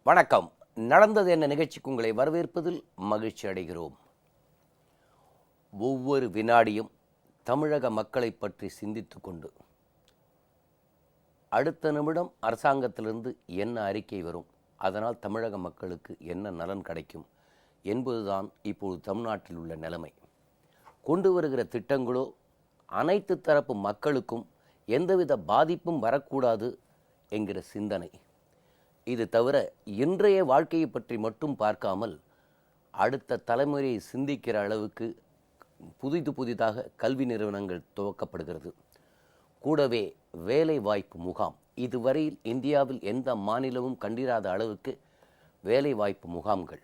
வணக்கம். நடந்தது என்ன நிகழ்ச்சிக்கு உங்களை வரவேற்பதில் மகிழ்ச்சி அடைகிறோம். ஒவ்வொரு வினாடியும் தமிழக மக்களை பற்றி சிந்தித்து கொண்டு அடுத்த நிமிடம் அரசாங்கத்திலிருந்து என்ன அறிக்கை வரும், அதனால் தமிழக மக்களுக்கு என்ன நலன் கிடைக்கும் என்பதுதான் இப்போது தமிழ்நாட்டில் உள்ள நிலைமை. கொண்டு வருகிற திட்டங்களோ அனைத்து தரப்பு மக்களுக்கும் எந்தவித பாதிப்பும் வரக்கூடாது என்கிற சிந்தனை. இது தவிர இன்றைய வாழ்க்கையை பற்றி மட்டும் பார்க்காமல் அடுத்த தலைமுறையை சிந்திக்கிற அளவுக்கு புதிதாக கல்வி நிறுவனங்கள் துவக்கப்படுகிறது. கூடவே வேலை வாய்ப்பு முகாம், இதுவரையில் இந்தியாவில் எந்த மாநிலமும் கண்டிராத அளவுக்கு வேலை வாய்ப்பு முகாம்கள்.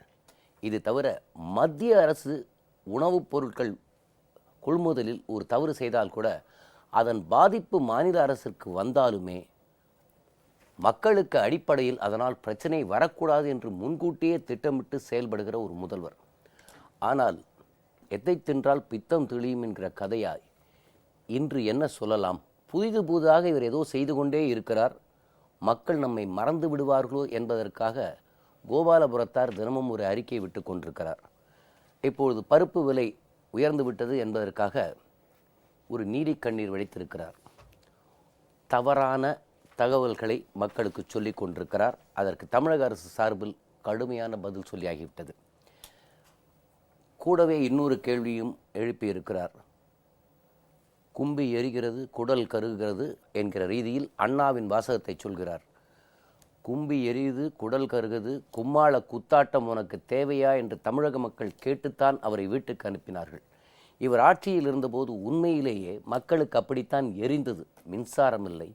இது தவிர மத்திய அரசு உணவுப் பொருட்கள் கொள்முதலில் ஒரு தவறு செய்தால் கூட அதன் பாதிப்பு மாநில அரசிற்கு வந்தாலுமே மக்களுக்கு அடிப்படையில் அதனால் பிரச்சனை வரக்கூடாது என்று முன்கூட்டியே திட்டமிட்டு செயல்படுகிற ஒரு முதல்வர். ஆனால் எதை தின்றால் பித்தம் தெளியும் என்கிற கதையாய் இன்று என்ன சொல்லலாம்? புதிதாக இவர் ஏதோ செய்து கொண்டே இருக்கிறார், மக்கள் நம்மை மறந்து விடுவார்களோ என்பதற்காக கோபாலபுரத்தார் தினமும் ஒரு அறிக்கை விட்டு கொண்டிருக்கிறார். இப்பொழுது பருப்பு விலை உயர்ந்து விட்டது என்பதற்காக ஒரு நீலி கண்ணீர் வடித்திருக்கிறார். தவறான தகவல்களை மக்களுக்கு சொல்லிக் கொண்டிருக்கிறார். அதற்கு தமிழக அரசு சார்பில் கடுமையான பதில் சொல்லியாகிவிட்டது. கூடவே இன்னொரு கேள்வியும் எழுப்பியிருக்கிறார். கும்பி எரிகிறது, குடல் கருகிறது என்கிற ரீதியில் அண்ணாவின் வாசகத்தை சொல்கிறார். கும்பி எரியுது, குடல் கருகுது, கும்மாள குத்தாட்டம் உனக்கு தேவையா என்று தமிழக மக்கள் கேட்டுத்தான் அவரை வீட்டுக்கு அனுப்பினார்கள். இவர் ஆட்சியில் இருந்தபோது உண்மையிலேயே மக்களுக்கு அப்படித்தான் எரிந்தது. மின்சாரம் இல்லை,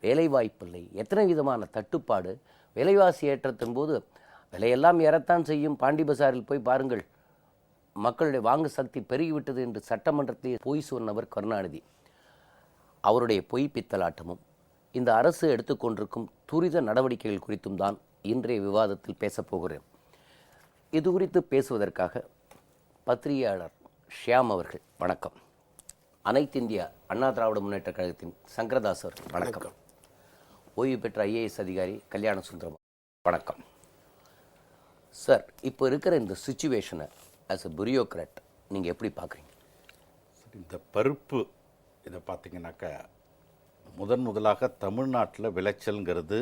வேலைவாய்ப்பில்லை, எத்தனை விதமான தட்டுப்பாடு. விலைவாசி ஏற்றத்தின் போது விலையெல்லாம் ஏறத்தான் செய்யும், பாண்டி பசாரில் போய் பாருங்கள், மக்களுடைய வாங்கு சக்தி பெருகிவிட்டது என்று சட்டமன்றத்தில் பொய் சொன்னவர் கருணாநிதி. அவருடைய பொய் பித்தலாட்டமும் இந்த அரசு எடுத்துக்கொண்டிருக்கும் துரித நடவடிக்கைகள் குறித்தும் தான் இன்றைய விவாதத்தில் பேசப்போகிறேன். இது குறித்து பேசுவதற்காக பத்திரிகையாளர் ஷியாம் அவர்கள் வணக்கம். அனைத்து இந்திய அண்ணா திராவிட முன்னேற்ற கழகத்தின் சங்கரதாஸ் அவர்கள் வணக்கம். ஓய்வு பெற்ற ஐஏஎஸ் அதிகாரி கல்யாண சுந்தரம் வணக்கம். சார், இப்போ இருக்கிற இந்த சிச்சுவேஷனை ஆஸ் எ பியூரோக்ராட் நீங்கள் எப்படி பார்க்குறீங்க? இந்த பருப்பு இதை பார்த்தீங்கன்னாக்கா முதலாக தமிழ்நாட்டில் விளைச்சல்ங்கிறது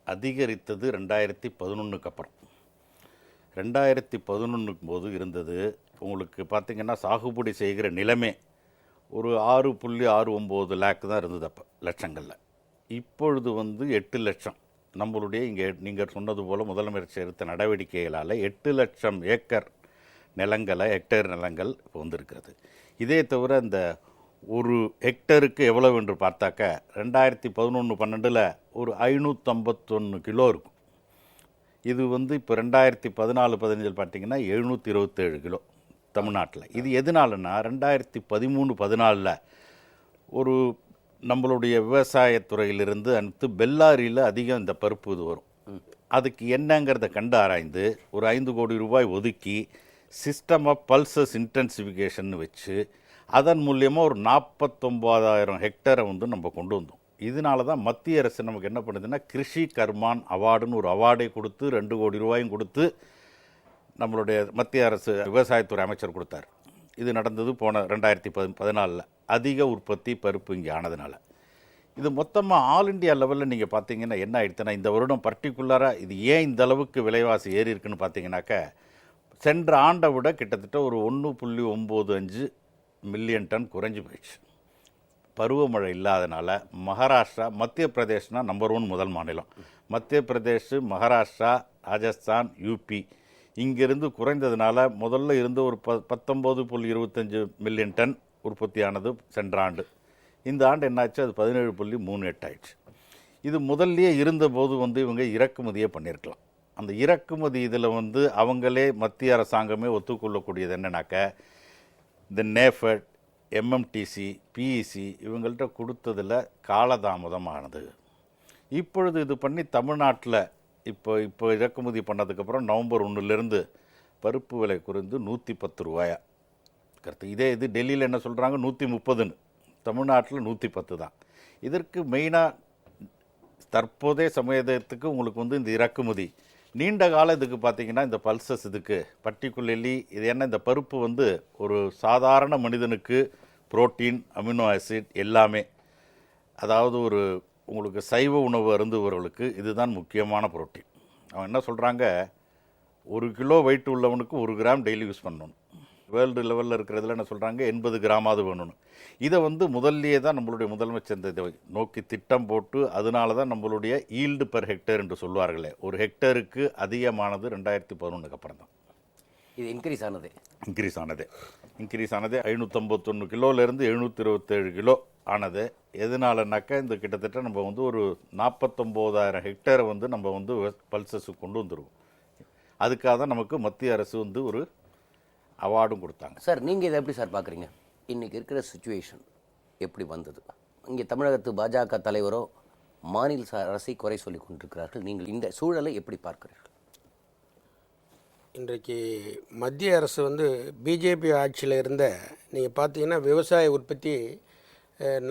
அதிகரித்தது 2011 அப்புறம். 2011 போது இருந்தது உங்களுக்கு பார்த்திங்கன்னா சாகுபடி செய்கிற நிலமே ஒரு 6.69 லேக் தான் இருந்தது அப்போ லட்சங்களில். இப்பொழுது 8 லட்சம். நம்மளுடைய இங்கே நீங்கள் சொன்னது போல் முதலமைச்சர் எடுத்த நடவடிக்கைகளால் 8 லட்சம் ஏக்கர் நிலங்களை ஹெக்டேர் நிலங்கள் இப்போ வந்திருக்கிறது. இதே தவிர இந்த ஒரு ஹெக்டருக்கு எவ்வளவு என்று பார்த்தாக்க 2011-12 ஒரு 551 கிலோ இருக்கும். இது இப்போ 2014-15 பார்த்தீங்கன்னா 727 கிலோ தமிழ்நாட்டில். இது எதனாலன்னா 2013-14 ஒரு நம்மளுடைய விவசாயத்துறையிலிருந்து அடுத்து பெல்லாரியில் அதிகம் இந்த பருப்பு இது வரும். அதுக்கு என்னங்கிறத கண்டு ஆராய்ந்து ஒரு 5 கோடி ரூபாய் ஒதுக்கி சிஸ்டம் ஆஃப் பல்சஸ் இன்டென்சிஃபிகேஷன் வச்சு அதன் மூலியமாக ஒரு 49,000 ஹெக்டரை நம்ம கொண்டு வந்தோம். இதனால தான் மத்திய அரசு நமக்கு என்ன பண்ணுதுன்னா கிருஷி கர்மான் அவார்டுன்னு ஒரு அவார்டை கொடுத்து 2 கோடி ரூபாயும் கொடுத்து நம்மளுடைய மத்திய அரசு விவசாயத்துறை அமைச்சர் கொடுத்தார். இது நடந்தது போன 2014 அதிக உற்பத்தி பருப்பு இங்கே ஆனதுனால. இது மொத்தமாக ஆல் இண்டியா லெவலில் நீங்கள் பார்த்தீங்கன்னா என்ன ஆயிடுச்சுன்னா இந்த வருடம் பர்டிகுலராக இது ஏன் இந்த அளவுக்கு விலைவாசி ஏறி இருக்குன்னு பார்த்தீங்கன்னாக்க சென்ற ஆண்டை விட கிட்டத்தட்ட ஒரு 1.95 மில்லியன் டன் குறைஞ்சி போயிடுச்சு. பருவமழை இல்லாதனால மகாராஷ்டிரா, மத்திய பிரதேஷ்னா நம்பர் 1 முதல் மாநிலம். மத்திய பிரதேஷ், மகாராஷ்டிரா, ராஜஸ்தான், யூபி இங்கிருந்து குறைந்ததுனால முதல்ல இருந்து ஒரு 19.25 மில்லியன் டன் உற்பத்தியானது சென்ற ஆண்டு. இந்த ஆண்டு என்னாச்சு, அது 17.38 ஆயிடுச்சு. இது முதல்லையே இருந்தபோது இவங்க இறக்குமதியே பண்ணியிருக்கலாம். அந்த இறக்குமதி இதில் அவங்களே மத்திய அரசாங்கமே ஒத்துக்கொள்ளக்கூடியது என்னன்னாக்க இந்த நேஃபட், எம்எம்டிசி, பிஇசி இவங்கள்ட்ட கொடுத்ததில் காலதாமதமானது. இப்பொழுது இது பண்ணி தமிழ்நாட்டில் இப்போ இறக்குமதி பண்ணதுக்கப்புறம் நவம்பர் 1 பருப்பு விலை குறைந்து 110 ரூபாயா கருத்து. இது டெல்லியில் என்ன சொல்கிறாங்க 130ன்னு, தமிழ்நாட்டில் 110 தான். இதற்கு மெயினாக தற்போதைய சமயத்துக்கு உங்களுக்கு வந்து இந்த இறக்குமதி நீண்ட கால இதுக்கு பார்த்தீங்கன்னா இந்த பல்சஸ் இதுக்கு பர்டிகுலர்லி இது என்ன இந்த பருப்பு வந்து ஒரு சாதாரண மனிதனுக்கு புரோட்டீன் அமினோ ஆசிட் எல்லாமே, அதாவது ஒரு உங்களுக்கு சைவ உணவு அருந்துபவர்களுக்கு இதுதான் முக்கியமான புரோட்டீன். அவன் என்ன சொல்கிறாங்க, 1 கிலோ வெயிட் உள்ளவனுக்கு 1 கிராம் டெய்லி யூஸ் பண்ணணும். வேர்ல்டு லெவலில் இருக்கிறதுல என்ன சொல்கிறாங்க 80 கிராமாவது வேணும்னு. இதை வந்து முதல்லையே தான் நம்மளுடைய முதலமைச்சர் இந்த இதை நோக்கி திட்டம் போட்டு, அதனால தான் நம்மளுடைய ஈல்டு பெர் ஹெக்டேர் என்று சொல்வார்களே, ஒரு ஹெக்டேருக்கு அதிகமானது 2011 அப்புறம் தான் இது இன்க்ரீஸ் ஆனது. இன்க்ரீஸ் ஆனது 551 கிலோலேருந்து 727 கிலோ ஆனது. எதனாலனாக்கா இந்த கிட்டத்தட்ட நம்ம வந்து ஒரு 49,000 ஹெக்டேரை வந்து நம்ம வந்து பல்சஸுக்கு கொண்டு வந்துருவோம். அதுக்காக தான் நமக்கு மத்திய அரசு வந்து ஒரு அவார்டும் கொடுத்தாங்க. சார், நீங்கள் இதை எப்படி சார் பார்க்குறீங்க? இன்றைக்கி இருக்கிற சுச்சுவேஷன் எப்படி வந்தது? இங்கே தமிழகத்து பாஜக தலைவரோ மாநில அரசை குறை சொல்லி கொண்டிருக்கிறார்கள். நீங்கள் இந்த சூழலை எப்படி பார்க்கிறீர்கள்? இன்றைக்கு மத்திய அரசு வந்து பிஜேபி ஆட்சியில் இருந்த நீங்கள் பார்த்தீங்கன்னா விவசாய உற்பத்தி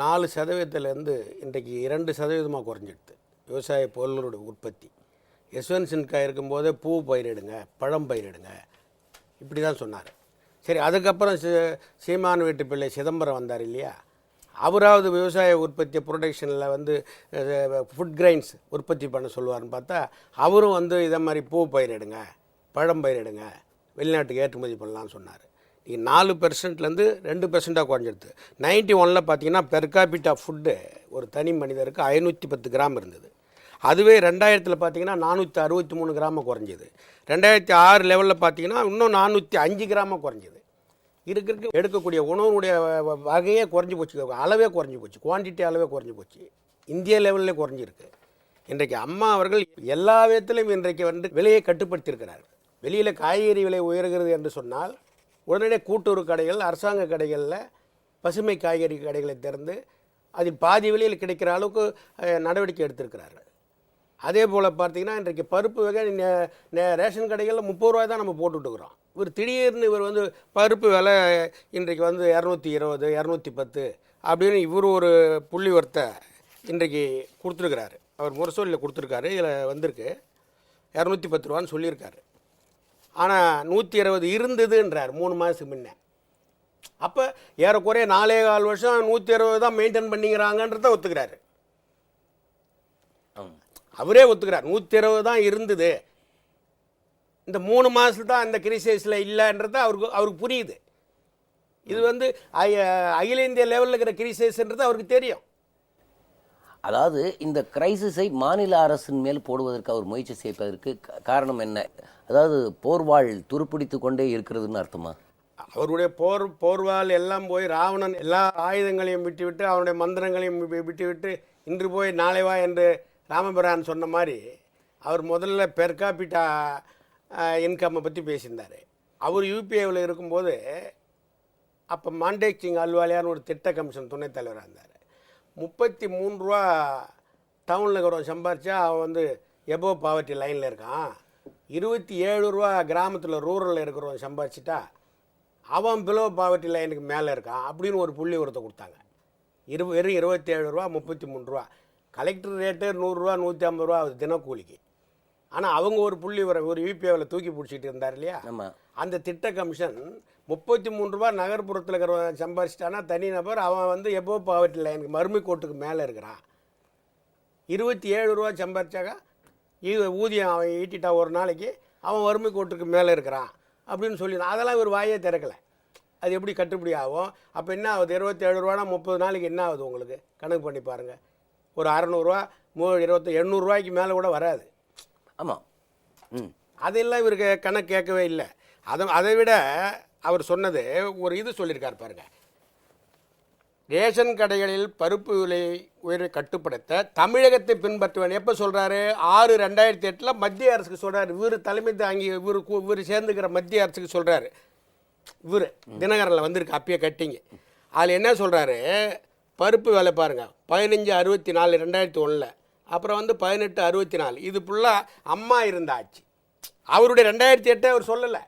4% இன்றைக்கு 2% குறைஞ்சிடுது. விவசாய பொருளோட உற்பத்தி யஸ்வந்த் சின்ஹா இருக்கும்போதே பூ பயிரிடுங்க, பழம் பயிரிடுங்க, இப்படி தான் சொன்னார். சரி, அதுக்கப்புறம் சீமான் வீட்டு பிள்ளை சிதம்பரம் வந்தார் இல்லையா, அவராவது விவசாய உற்பத்தி ப்ரொடக்ஷனில் வந்து ஃபுட் கிரைன்ஸ் உற்பத்தி பண்ண சொல்லுவார்னு பார்த்தா அவரும் வந்து இதை மாதிரி பூ பயிரிடுங்க, பழம் பயிரிடுங்க, வெளிநாட்டுக்கு ஏற்றுமதி பண்ணலான்னு சொன்னார். நீங்கள் 4%லேருந்து 2% குறைஞ்சிடுது. 91 பார்த்தீங்கன்னா பெர் கேபிட்டா ஃபுட்டு ஒரு தனி மனிதருக்கு 510 கிராம் இருந்தது. அதுவே 2000 பார்த்தீங்கன்னா 463 கிராம குறைஞ்சிது. 2006 லெவலில் பார்த்தீங்கன்னா இன்னும் 405 கிராம குறைஞ்சிது. இருக்கிறதுக்கு எடுக்கக்கூடிய உணவுடைய வகையே குறைஞ்சி போச்சு, அளவே குறைஞ்சி போச்சு, குவான்டிட்டி அளவே குறைஞ்சி போச்சு, இந்திய லெவலில் குறைஞ்சிருக்கு. இன்றைக்கு அம்மா அவர்கள் எல்லா விதத்திலும் இன்றைக்கு வந்து விலையை கட்டுப்படுத்தியிருக்கிறார். வெளியில் காய்கறி விலை உயர்கிறது என்று சொன்னால் உடனடியாக கூட்டுறவு கடைகள், அரசாங்க கடைகளில் பசுமை காய்கறி கடைகளை திறந்து அதில் பாதி விலையில் கிடைக்கிற அளவுக்கு நடவடிக்கை எடுத்திருக்கிறார்கள். அதே போல் பார்த்தீங்கன்னா இன்றைக்கு பருப்பு வகை ரேஷன் கடைகளில் 30 ரூபாய் தான் நம்ம போட்டுட்டுருக்குறோம். திடீர்னு இவர் வந்து பருப்பு விலை இன்றைக்கு வந்து 220, 210 அப்படின்னு இவர் ஒரு புள்ளி வர்த்த இன்றைக்கு கொடுத்துருக்கிறாரு. அவர் முரசொலியில் கொடுத்துருக்காரு. இதில் வந்திருக்கு 210 ரூபான்னு சொல்லியிருக்காரு. ஆனால் 120 இருந்ததுன்றார் 3 மாதத்துக்கு முன்னே. அப்போ ஏறக்குறைய 4.25 வருஷம் 120 தான் மெயின்டைன் பண்ணிக்கிறாங்கன்றத ஒத்துக்கிறாரு. அவரே ஒத்துக்கிறார் 120 தான் இருந்தது, இந்த 3 மாதத்தில் தான் அந்த கிரைசிஸில் இல்லைன்றது அவருக்கு புரியுது. இது வந்து அகில இந்திய லெவலில் இருக்கிற கிரைசிஸ்ன்றது அவருக்கு தெரியும். அதாவது இந்த கிரைசிஸை மாநில அரசின் மேல் போடுவதற்கு அவர் முயற்சி செய்வதற்கு காரணம் என்ன? அதாவது போர்வாள் துருப்பிடித்து கொண்டே இருக்கிறதுன்னு அர்த்தமா? அவருடைய போர்வாள் எல்லாம் போய் ராவணன் எல்லா ஆயுதங்களையும் விட்டுவிட்டு அவனுடைய மந்திரங்களையும் விட்டுவிட்டு இன்று போய் நாளை வா என்று ராமபிரான் சொன்ன மாதிரி அவர் முதல்ல பெர் கேபிட்டா இன்கம்மை பற்றி பேசியிருந்தார். அவர் யூபிஏவில் இருக்கும்போது அப்போ மாண்டேக் சிங் அல்வாலியான்னு ஒரு திட்ட கமிஷன் துணைத் தலைவராக இருந்தார். 33 ரூபா டவுனில் இருக்கிறவன் சம்பாரிச்சா அவன் வந்து எபோ பாவர்ட்டி லைனில் இருக்கான். 27 ரூபா கிராமத்தில் ரூரலில் இருக்கிறவன் சம்பாரிச்சிட்டா அவன் பிலோ பாவர்ட்டி லைனுக்கு மேலே இருக்கான் அப்படின்னு ஒரு புள்ளி உரத்தை கொடுத்தாங்க. வெறும் 27 ரூபா 33 ரூபா. கலெக்டர் ரேட்டு 100 ரூபா 150 ரூபா அது தினக்கூலிக்கு. ஆனால் அவங்க ஒரு புள்ளி ஒரு யூபிஏவில் தூக்கி பிடிச்சிட்டு இருந்தார் இல்லையா, அந்த திட்ட கமிஷன் 33 ரூபா நகர்ப்புறத்தில் இருக்கிறவன் சம்பாரிச்சிட்டானா தனிநபர் அவன் வந்து எப்போ பாவர்ட்டி லைனுக்கு மறுமை கோட்டுக்கு மேலே இருக்கிறான். 27 ரூபா சம்பாரிச்சாக்கா ஊதியம் அவன் ஈட்டிட்டா ஒரு நாளைக்கு அவன் வறுமை கோட்டுக்கு மேலே இருக்கிறான் அப்படின்னு சொல்லி அதெல்லாம் ஒரு வாயே திறக்கலை. அது எப்படி கட்டுப்படி ஆகும்? அப்போ என்ன ஆகுது? 27 ரூபானா 30 நாளைக்கு என்ன ஆகுது உங்களுக்கு கணக்கு பண்ணி பாருங்கள். ஒரு 600 ரூபா 800 ரூபாய்க்கு மேலே கூட வராது. ஆமாம். அதெல்லாம் இவருக்கு கணக்கு கேட்கவே இல்லை. அதை விட அவர் சொன்னது ஒரு இது சொல்லியிருக்கார் பாருங்க, ரேஷன் கடைகளில் பருப்பு விலை உயர்வை கட்டுப்படுத்த தமிழகத்தை பின்பற்றுவேன். எப்போ சொல்கிறாரு? 6/2008 மத்திய அரசுக்கு சொல்கிறார். இவர் தலைமை தாங்கி இவர் சேர்ந்துக்கிற மத்திய அரசுக்கு சொல்கிறாரு. இவர் தினகரனில் வந்திருக்கு அப்பயே கட்டிங்க. அதில் என்ன சொல்கிறாரு? பருப்பு விலை பாருங்கள் 15.64 2001, அப்புறம் வந்து 18.64. இது ஃபுல்லாக அம்மா இருந்த ஆட்சி. அவருடைய 2008 அவர் சொல்லலை.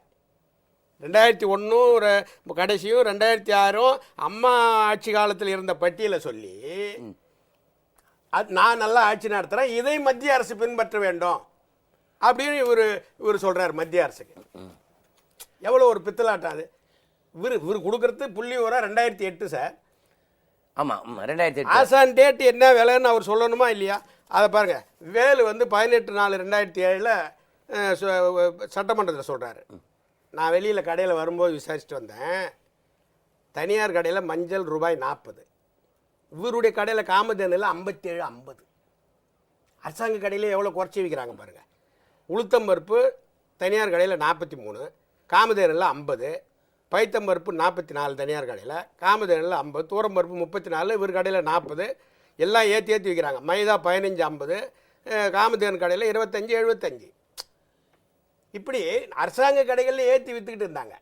2001 கடைசியும் 2006 அம்மா ஆட்சி காலத்தில் இருந்த பட்டியலை சொல்லி நான் நல்லா ஆட்சி நடத்துகிறேன், இதை மத்திய அரசு பின்பற்ற வேண்டும் அப்படின்னு இவர் சொல்கிறார் மத்திய அரசுக்கு. எவ்வளோ ஒரு பித்தலாட்டம் அது. இவர் கொடுக்கறது புள்ளி விவரம் 2008 சார். ஆமாம் 2008. ஆசான் டேட் என்ன விலைன்னு அவர் சொல்லணுமா இல்லையா? அதை பாருங்க. வேலு வந்து 18/4/2007 சட்டமன்றத்தில் சொல்கிறாரு. நான் வெளியில் கடையில் வரும்போது விசாரிச்சுட்டு வந்தேன். தனியார் கடையில் மஞ்சள் ரூபாய் 40, இவருடைய கடையில் காமதேனில் 57.50. அரசாங்க கடையில் எவ்வளோ குறைச்சி விற்கிறாங்க பாருங்கள். உளுத்தம்பருப்பு தனியார் கடையில் 43, காமதேனில் 50, பைத்தம்பருப்பு 44 தனியார் கடையில், காமதேனில் 50, தூரம்பருப்பு 34, இவர் கடையில் 40, எல்லாம் ஏற்றி விற்கிறாங்க. மைதா 15.50, காமதேன் கடையில் 25.75. இப்படி அரசாங்க கடைகளில் ஏற்றி விற்றுக்கிட்டு இருந்தாங்க.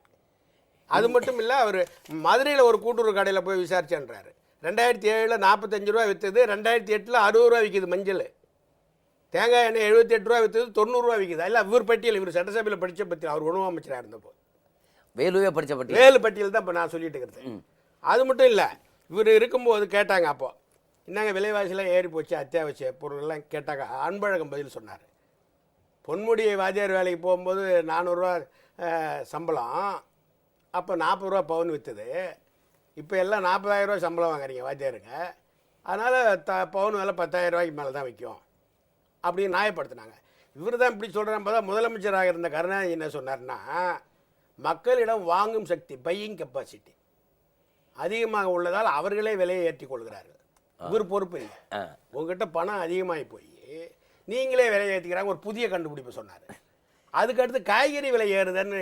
அது மட்டும் இல்லை, அவர் மதுரையில் ஒரு கூட்டுறவு கடையில் போய் விசாரிச்சேன்றாரு. 2007 45 ரூபா விற்றுது, 2008 60 ரூபா விற்கிது மஞ்சள். தேங்காய் எண்ணெய் 78 ரூபா விற்றுது, 90 ரூபா விற்கிது. இல்லை இவர் பட்டியல், இவர் சட்டசபையில் படித்த பட்டியல், அவர் உணவு அமைச்சராக இருந்தப்போ வேலுவே படித்த பட்டியல், வேலு பட்டியல் தான் இப்போ நான் சொல்லிட்டு இருக்கிறது. அது மட்டும் இல்லை, இவர் இருக்கும்போது கேட்டாங்க, அப்போ என்னங்க விலைவாசிலாம் ஏறி போச்சு, அத்தியாவசிய பொருள்லாம் கேட்டாங்க. அன்பழகம் பதில் சொன்னார். பொன்முடி வாத்தியார் வேலைக்கு போகும்போது 400 ரூபா சம்பளம், அப்போ 40 ரூபா பவுன் விற்றுது. இப்போ எல்லாம் 40,000 ரூபா சம்பளம் வாங்குறீங்க வாத்தியாருங்க, அதனால் பவுன் விலை 10,000 ரூபாய்க்கு மேலே தான் விற்கும் அப்படின்னு நியாயப்படுத்தினாங்க. இவர் தான் இப்படி சொல்கிறேன். பார்த்தா முதலமைச்சராக இருந்த கருணாநிதி என்ன சொன்னார்னா, மக்களிடம் வாங்கும் சக்தி, பையிங் கெப்பாசிட்டி அதிகமாக உள்ளதால் அவர்களே விலையை ஏற்றி கொள்கிறார்கள். இவர் பொறுப்பு இல்லை. உங்ககிட்ட பணம் அதிகமாகி போய் நீங்களே விலையை ஏற்றிக்கிறாங்க. ஒரு புதிய கண்டுபிடிப்பு சொன்னார். அதுக்கடுத்து காய்கறி விலை ஏறுதுன்னு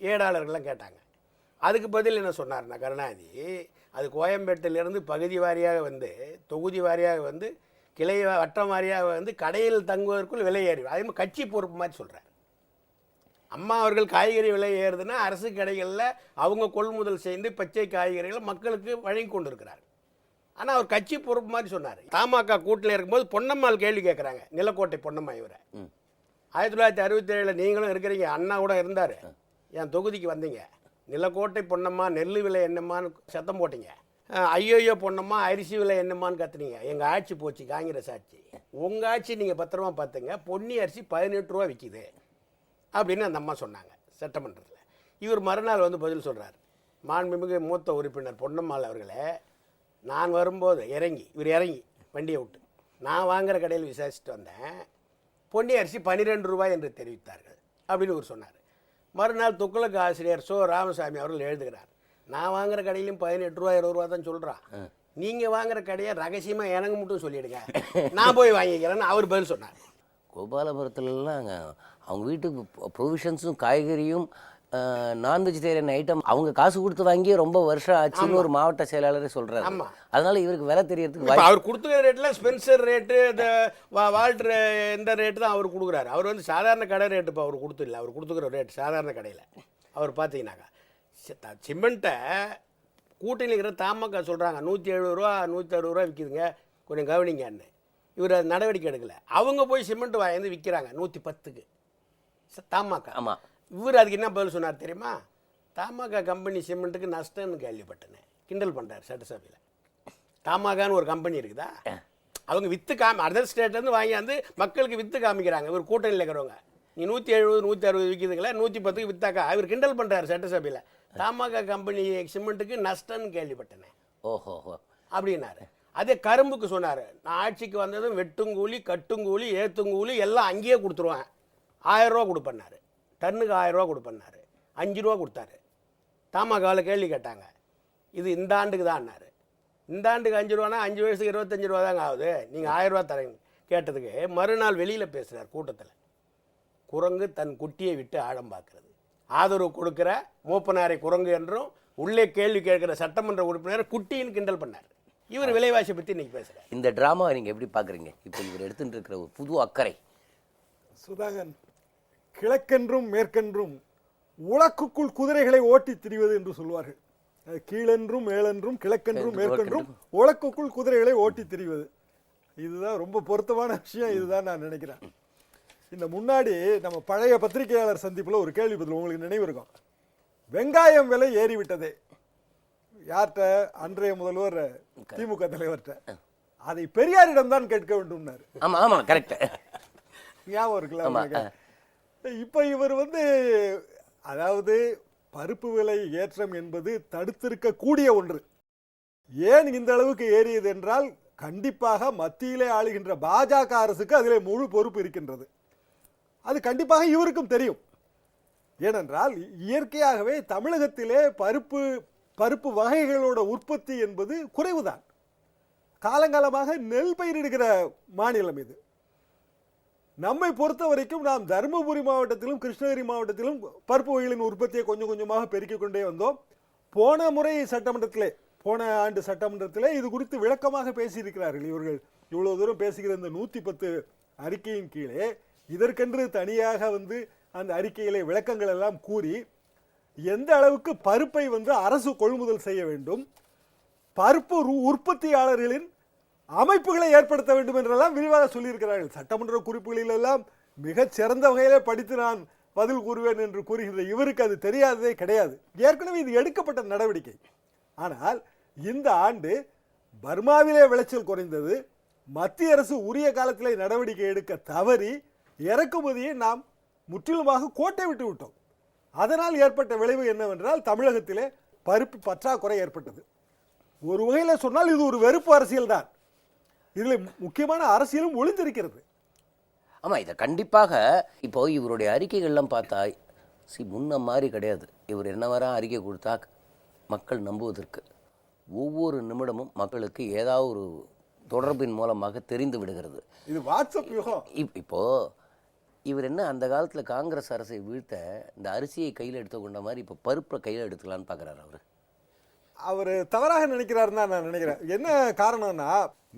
ஏடாளர்கள்லாம் கேட்டாங்க. அதுக்கு பதில் என்ன சொன்னார்னா கருணாநிதி, அது கோயம்பேட்டிலிருந்து பகுதி வாரியாக வந்து, தொகுதி வாரியாக வந்து, கிளை வட்டம் வாரியாக வந்து கடையில் தங்குவதற்குள் விலை ஏறி, அதே மாதிரி கட்சி பொறுப்பு மாதிரி சொல்கிறார். அம்மா அவர்கள் காய்கறி விலை ஏறுதுன்னா அரசு கடைகளில் அவங்க கொள்முதல் செய்து பச்சை காய்கறிகளை மக்களுக்கு வழங்கி கொண்டு இருக்கிறார். ஆனால் அவர் கட்சி பொறுப்பு மாதிரி சொன்னார். தமாக கூட்டில் இருக்கும்போது பொன்னம்மாள் கேள்வி கேட்குறாங்க, நிலக்கோட்டை பொன்னம்மா. இவரை 1967 நீங்களும் இருக்கிறீங்க, அண்ணா கூட இருந்தார், என் தொகுதிக்கு வந்தீங்க. நிலக்கோட்டை பொன்னம்மா நெல் விலை என்னம்மான்னு சத்தம் போட்டீங்க. ஐயோ பொன்னம்மா அரிசி விலை என்னம்மான்னு கத்துனீங்க. எங்கள் ஆட்சி போச்சு, காங்கிரஸ் ஆட்சி. உங்கள் ஆட்சி நீங்கள் பத்திரமா பார்த்துங்க, பொன்னி அரிசி 18 ரூபா விற்கிது அப்படின்னு அந்த அம்மா சொன்னாங்க சட்டமன்றத்தில். இவர் மறுநாள் வந்து பதில் சொல்கிறார். மாண்புமிகு மூத்த உறுப்பினர் பொன்னம்மாள் அவர்களே, நான் வரும்போது இவர் இறங்கி வண்டியை விட்டு நான் வாங்குகிற கடையில் விசாரிச்சுட்டு வந்தேன், பொன்னி அரிசி 12 ரூபாய் என்று தெரிவித்தார்கள் அப்படின்னு இவர் சொன்னார். மறுநாள் துக்ளக் ஆசிரியர் ராமசாமி அவர்கள் எழுதுகிறார், நான் வாங்குகிற கடையிலையும் 18 ரூபா 20 ரூபா தான் சொல்கிறான், நீங்கள் வாங்குகிற கடையை ரகசியமாக எனக்கு மட்டும் சொல்லிவிடுங்க, நான் போய் வாங்கிக்கிறேன்னு அவர் பதில் சொன்னார். கோபாலபுரத்துலலாம் அவங்க வீட்டுக்கு ப்ரொவிஷன்ஸும் காய்கறியும் நான் வெஜிடேரியன் ஐட்டம் அவங்க காசு கொடுத்து வாங்கி ரொம்ப வருஷம் ஆச்சுன்னு ஒரு மாவட்ட செயலாளரே சொல்கிறாரு. அதனால இவருக்கு விலை தெரியறதுக்கு அவர் கொடுத்துக்கிற ரேட்டில் ஸ்பென்சர் ரேட்டு, இந்த வால்ட்ரு இந்த ரேட்டு தான் அவர் கொடுக்குறாரு. அவர் வந்து சாதாரண கடை ரேட்டு இப்போ அவர் கொடுத்துடல. அவர் கொடுத்துக்கிற ரேட் சாதாரண கடையில் அவர் பார்த்தீங்கன்னாக்கா சிமெண்ட்டை கூட்டணியில் இருக்கிற தமாக சொல்கிறாங்க 170 ரூபா 160 ரூபா விற்கிதுங்க, கொஞ்சம் கவனிங்கன்னு. இவர் அது நடவடிக்கை எடுக்கலை. அவங்க போய் சிமெண்ட் வாங்கி விற்கிறாங்க 110க்கு தமாக. ஆமாம். இவர் அதுக்கு என்ன பதில் சொன்னார் தெரியுமா? தமாக கம்பெனி சிமெண்ட்டுக்கு நஷ்டம்னு கேள்விப்பட்டேன், கிண்டல் பண்ணுறாரு சட்டசபையில். தமாகான்னு ஒரு கம்பெனி இருக்குதா, அவங்க விற்று அதர் ஸ்டேட்லேருந்து வாங்கியாந்து மக்களுக்கு விற்று காமிக்கிறாங்க. இவர் கூட்டணியில் இருக்கிறவங்க, நீ 170 160 விற்கிதுங்களா, 110க்கு விற்றாக்கா. இவர் கிண்டல் பண்ணுறாரு சட்டசபையில். தமாக கம்பெனி சிமெண்ட்டுக்கு நஷ்டம்னு கேள்விப்பட்டேன். ஓஹோ அப்படின்னாரு. அதே கரும்புக்கு சொன்னார், நான் ஆட்சிக்கு வந்ததும் வெட்டுங்கூலி கட்டுங்கூலி ஏற்றுங்கூலி எல்லாம் அங்கேயே கொடுத்துருவேன், 1000 ரூபா கொடுப்பேன்னாரு. டன்னுக்கு 1000 ரூபா கொடுப்பேன்னாரு. 5 ரூபா கொடுத்தாரு. தமாகாவில் கேள்வி கேட்டாங்க, இது இந்த ஆண்டுக்கு தான்னாரு. இந்த ஆண்டுக்கு 5 ரூபானா 5 வயசுக்கு 25 ரூபா தாங்க ஆகுது, நீங்கள் 1000 ரூபா தரேங்க கேட்டதுக்கு மறுநாள் வெளியில் பேசுகிறார் கூட்டத்தில். குரங்கு தன் குட்டியை விட்டு ஆழம் பார்க்கிறது, ஆதரவு கொடுக்குற மூப்பனாரை குரங்கு என்றும் உள்ளே கேள்வி கேட்குற சட்டமன்ற உறுப்பினர் குட்டின்னு கிண்டல் பண்ணார். இவர் விலைவாசி பற்றி இன்னைக்கு பேசுகிறார். இந்த ட்ராமாவை நீங்கள் எப்படி பார்க்குறீங்க? இப்போ இவர் எடுத்துகிட்டு இருக்கிற ஒரு புது அக்கறை. சுதாகர், கிழக்கென்றும் மேற்கென்றும் உலக்குக்குள் குதிரைகளை ஓட்டி திரிவது என்று சொல்வார்கள். கீழென்றும் மேலென்றும் கிழக்கென்றும் மேற்கென்றும் உலக்குக்குள் குதிரைகளை ஓட்டி திரிவது, இதுதான் ரொம்ப பொருத்தமான விஷயம். இதுதான் நான் நினைக்கிறேன். இந்த முன்னாடி நம்ம பழைய பத்திரிகையாளர் சந்திப்பில் ஒரு கேள்வி பதில் உங்களுக்கு நினைவு இருக்கும். வெங்காயம் விலை ஏறிவிட்டதே, யார்கிட்ட? அன்றைய முதல்வர் திமுக தலைவர்கிட்ட. அதை பெரியாரிடம் தான் கேட்க வேண்டும்னாரு. ஆமா ஆமா கரெக்ட். ஞாபகம் இருக்குல்ல? இப்ப இவர் அதாவது பருப்பு விலை ஏற்றம் என்பது தடுத்திருக்க கூடிய ஒன்று. ஏன் இந்த அளவுக்கு ஏறியது என்றால் கண்டிப்பாக மத்தியிலே ஆளுகின்ற பாஜக அரசுக்கு அதிலே முழு பொறுப்பு இருக்கின்றது. அது கண்டிப்பாக இவருக்கும் தெரியும். ஏனென்றால் இயற்கையாகவே தமிழகத்திலே பருப்பு வகைகளோட உற்பத்தி என்பது குறைவுதான். காலங்காலமாக நெல் பயிரிடுகிற மாநிலம் இது. நம்மை பொறுத்த வரைக்கும் நாம் தருமபுரி மாவட்டத்திலும் கிருஷ்ணகிரி மாவட்டத்திலும் பருப்பு வகைகளின் உற்பத்தியை கொஞ்சம் கொஞ்சமாக பெருக்கிக் கொண்டே வந்தோம். போன ஆண்டு சட்டமன்றத்திலே இது குறித்து விளக்கமாக பேசியிருக்கிறார்கள். இவர்கள் இவ்வளவு தூரம் பேசுகிற இந்த 110 அறிக்கையின் கீழே இதற்கென்று தனியாக அந்த அறிக்கையிலே விளக்கங்கள் எல்லாம் கூறி எந்த அளவுக்கு பருப்பை அரசு கொள்முதல் செய்ய வேண்டும், பருப்பு உற்பத்தியாளர்களின் அமைப்புகளை ஏற்படுத்த வேண்டும் என்றெல்லாம் விரிவாக சொல்லியிருக்கிறார்கள். சட்டமன்ற குறிப்புகளில் எல்லாம் மிகச் சிறந்த வகையிலே படித்து நான் பதில் கூறுவேன் என்று கூறுகின்ற இவருக்கு அது தெரியாததே கிடையாது. ஏற்கனவே இது எடுக்கப்பட்ட நடவடிக்கை. ஆனால் இந்த ஆண்டு பர்மாவிலே விளைச்சல் குறைந்தது. மத்திய அரசு உரிய காலத்திலே நடவடிக்கை எடுக்க தவறி இறக்குமதியை நாம் முற்றிலுமாக கோட்டை விட்டு விட்டோம். அதனால் ஏற்பட்ட விளைவு என்னவென்றால் தமிழகத்திலே பருப்பு பற்றாக்குறை ஏற்பட்டது. ஒரு வகையில் சொன்னால் இது ஒரு வெறுப்பு அரசியல் தான். இதில் முக்கியமான அரசியலும் ஒளிந்திருக்கிறது. ஆமா, இதை கண்டிப்பாக இப்போ இவருடைய அறிக்கைகள்லாம் பார்த்தா முன்ன மாதிரி கிடையாது. இவர் என்ன வர அறிக்கை கொடுத்தா மக்கள் நம்புவதற்கு ஒவ்வொரு நிமிடமும் மக்களுக்கு ஏதாவது ஒரு தொடர்பின் மூலமாக தெரிந்து விடுகிறது. இது வாட்ஸ்அப் யுகம். இப்போ இவர் என்ன அந்த காலத்தில் காங்கிரஸ் அரசை வீழ்த்த இந்த அரிசியை கையில் எடுத்து கொண்ட மாதிரி இப்போ பருப்பை கையில் எடுத்துக்கலான்னு பார்க்குறாரு. அவர் தவறாக நினைக்கிறாருன்னு தான் நான் நினைக்கிறேன். என்ன காரணம்னா,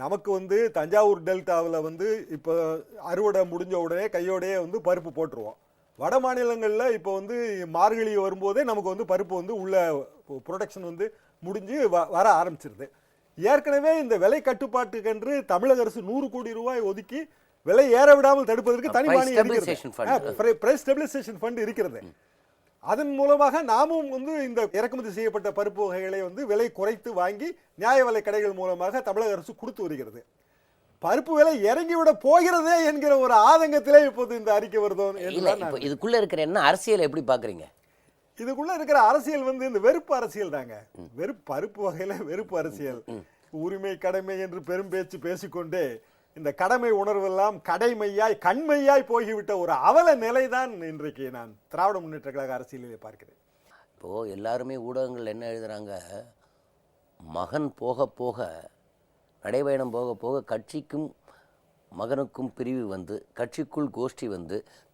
நமக்கு தஞ்சாவூர் டெல்டாவில் இப்போ அறுவடை முடிஞ்ச உடனே கையோடையே பருப்பு போட்டுருவோம். வட மாநிலங்களில் இப்போ மார்கழி வரும்போதே நமக்கு பருப்பு உள்ள ப்ரொடக்ஷன் முடிஞ்சு வர ஆரம்பிச்சிருது. ஏற்கனவே இந்த விலை கட்டுப்பாட்டுக்கென்று தமிழக அரசு 100 கோடி ரூபாய் ஒதுக்கி விலை ஏற விடாமல் தடுப்பதற்கு தனி மானியம் பிரைஸ் ஸ்டெபிலைசேஷன் ஃபண்ட் இருக்கிறது. அதன் மூலமாக நாமும் இந்த இறக்குமதி செய்யப்பட்ட பருப்பு வகைகளை விலை குறைத்து வாங்கி நியாய விலை கடைகள் மூலமாக தமிழக அரசு கொடுத்து வருகிறது. பருப்பு விலை இறங்கிவிட போகிறதே என்கிற ஒரு ஆதங்கத்திலே இப்போது இந்த அறிக்கை வருதோ. இதுக்குள்ள இருக்கிற என்ன அரசியல் எப்படி பாக்குறீங்க? இதுக்குள்ள இருக்கிற அரசியல் இந்த வெறுப்பு அரசியல் தாங்க. பருப்பு வகையில வெறுப்பு அரசியல். உரிமை கடமை என்று பெரும் பேச்சு பேசிக்கொண்டே இந்த கடமை உணர்வெல்லாம் கடைமையாய் கண்மையாய் போய்விட்ட ஒரு அவல நிலைதான் இன்றைக்கு நான் திராவிட முன்னேற்ற கழக அரசியலிலே பார்க்கிறேன். இப்போ எல்லாருமே ஊடகங்கள் என்ன எழுதுறாங்க, மகன் போக போக நடைபயணம் போக போக கட்சிக்கும் மகனுக்கும் பிரிவு கட்சிக்குள் கோஷ்டி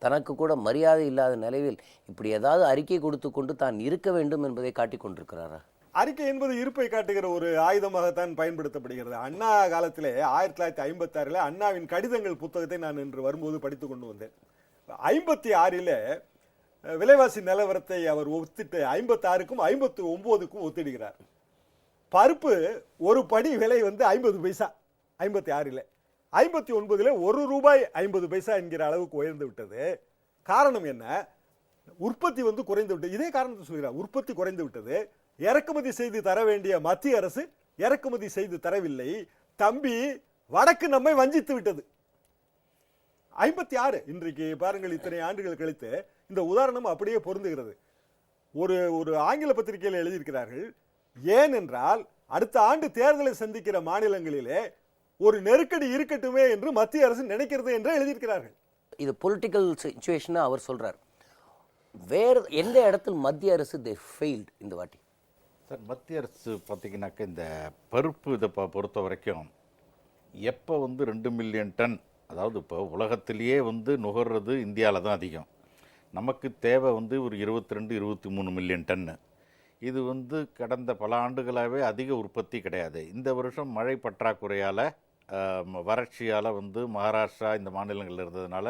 தனக்கு கூட மரியாதை இல்லாத நிலையில் இப்படி ஏதாவது அறிக்கை கொடுத்து கொண்டு தான் இருக்க வேண்டும் என்பதை காட்டிக் கொண்டிருக்கிறாரா? அறிக்கை என்பது இருப்பை காட்டுகிற ஒரு ஆயுதமாகத்தான் பயன்படுத்தப்படுகிறது. அண்ணா காலத்திலே 1956 அண்ணாவின் கடிதங்கள் புத்தகத்தை நான் இன்று வரும்போது படித்து கொண்டு வந்தேன். 56 விலைவாசி நிலவரத்தை அவர் ஒத்துட்டு 56க்கும் 59க்கும் ஒத்திடுகிறார். பருப்பு ஒரு படி விலை 50 பைசா 56. 59 ₹1.50 என்கிற அளவுக்கு உயர்ந்து விட்டது. காரணம் என்ன? உற்பத்தி குறைந்து விட்டது. இதே காரணத்தை சொல்கிறார். உற்பத்தி குறைந்து விட்டது. இறக்குமதி செய்து தர வேண்டிய மத்திய அரசு இறக்குமதி செய்து தரவில்லை. தம்பி வடக்கு நம்மை வஞ்சித்து விட்டது. 56 இன்றைக்கு பாருங்கள், இத்தனை ஆண்டுகள் கழித்து இந்த உதாரணம் அப்படியே பொருந்துகிறது. ஒரு ஆங்கில பத்திரிகையில் எழுதியிருக்கிறார்கள். ஏனென்றால் அடுத்த ஆண்டு தேர்தலை சந்திக்கிற மாநிலங்களிலே ஒரு நெருக்கடி இருக்கட்டுமே என்று மத்திய அரசு நினைக்கிறது என்று எழுதியிருக்கிறார்கள். இது பொலிட்டிக்கல் சிச்சுவேஷனா அவர் சொல்றார். வேறு எந்த இடத்தில் மத்திய அரசு ஃபெயில்ட் இந்த வாட்டி? சார், மத்திய அரசு பார்த்தீங்கன்னாக்க இந்த பருப்பு இதை பொறுத்த வரைக்கும் எப்போ 2 மில்லியன் டன், அதாவது இப்போ உலகத்திலேயே நுகர்றது இந்தியாவில் தான் அதிகம். நமக்கு தேவை ஒரு 22-23 மில்லியன் டன்னு. இது கடந்த பல ஆண்டுகளாகவே அதிக உற்பத்தி கிடையாது. இந்த வருஷம் மழை பற்றாக்குறையால் வறட்சியால் மகாராஷ்டிரா இந்த மாநிலங்கள் இருந்ததுனால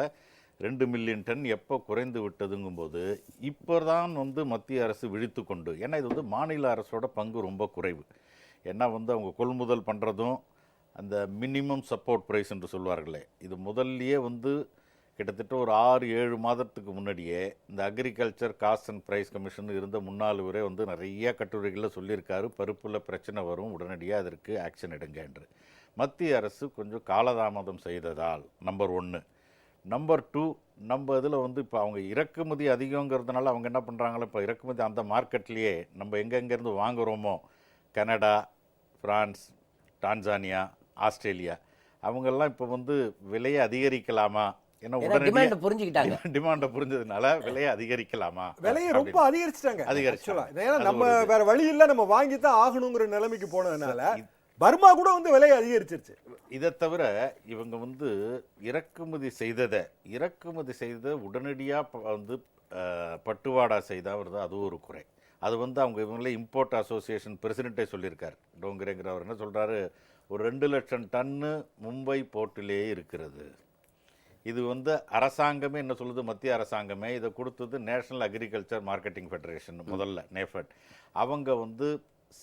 2 மில்லியன் டன் எப்போ குறைந்து விட்டதுங்கும்போது இப்போ தான் மத்திய அரசு விழித்து கொண்டு, ஏன்னா இது மாநில அரசோட பங்கு ரொம்ப குறைவு. ஏன்னா அவங்க கொள்முதல் பண்ணுறதும் அந்த மினிமம் சப்போர்ட் ப்ரைஸ் என்று சொல்வார்களே, இது முதல்லையே கிட்டத்தட்ட ஒரு 6-7 மாதத்துக்கு முன்னாடியே இந்த agriculture cost and price commission இருந்த முன்னாள் வரை நிறைய கட்டுரைகளில் சொல்லியிருக்காரு, பருப்பில் பிரச்சனை வரும், உடனடியாக அதற்கு ஆக்ஷன் எடுங்க என்று. மத்திய அரசு கொஞ்சம் காலதாமதம் செய்ததால் நம்பர் 1. நம்பர் 2, நம்ம இதில் வந்து இப்போ அவங்க இறக்குமதி அதிகங்கிறதுனால அவங்க என்ன பண்ணுறாங்களோ, இப்போ இறக்குமதி அந்த மார்க்கெட்லேயே நம்ம எங்கெங்கேருந்து வாங்குகிறோமோ, கனடா, ஃப்ரான்ஸ், டான்சானியா, ஆஸ்திரேலியா, அவங்கெல்லாம் இப்போ வந்து விலையை அதிகரிக்கலாமா, ஏன்னா டிமாண்டை புரிஞ்சுக்கிட்டாங்க. டிமாண்டை புரிஞ்சதுனால விலையை அதிகரிக்கலாமா, விலையை ரொம்ப அதிகரிச்சிட்டாங்க. ஏன்னா நம்ம வேற வழி இல்லை, நம்ம வாங்கித்தான் ஆகணுங்கிற நிலைமைக்கு போனதுனால பர்மா கூட வந்து விலையை அதிகரிச்சிருச்சு. இதை தவிர இவங்க வந்து இறக்குமதி செய்த உடனடியாக வந்து பட்டுவாடா செய்தா வருது, அது ஒரு குறை. அது வந்து அவங்க இவங்களே இம்போர்ட் அசோசியேஷன் பிரசிடென்ட்டே சொல்லியிருக்கார். டோங்கரேங்கிறவர் என்ன சொல்கிறாரு, ஒரு 2 லட்சம் டன்னு மும்பை போர்ட்டிலேயே இருக்கிறது. இது வந்து அரசாங்கமே என்ன சொல்லுது, மத்திய அரசாங்கமே இதை கொடுத்தது நேஷனல் அக்ரிகல்ச்சர் மார்க்கெட்டிங் ஃபெடரேஷன், முதல்ல நேஃபெட். அவங்க வந்து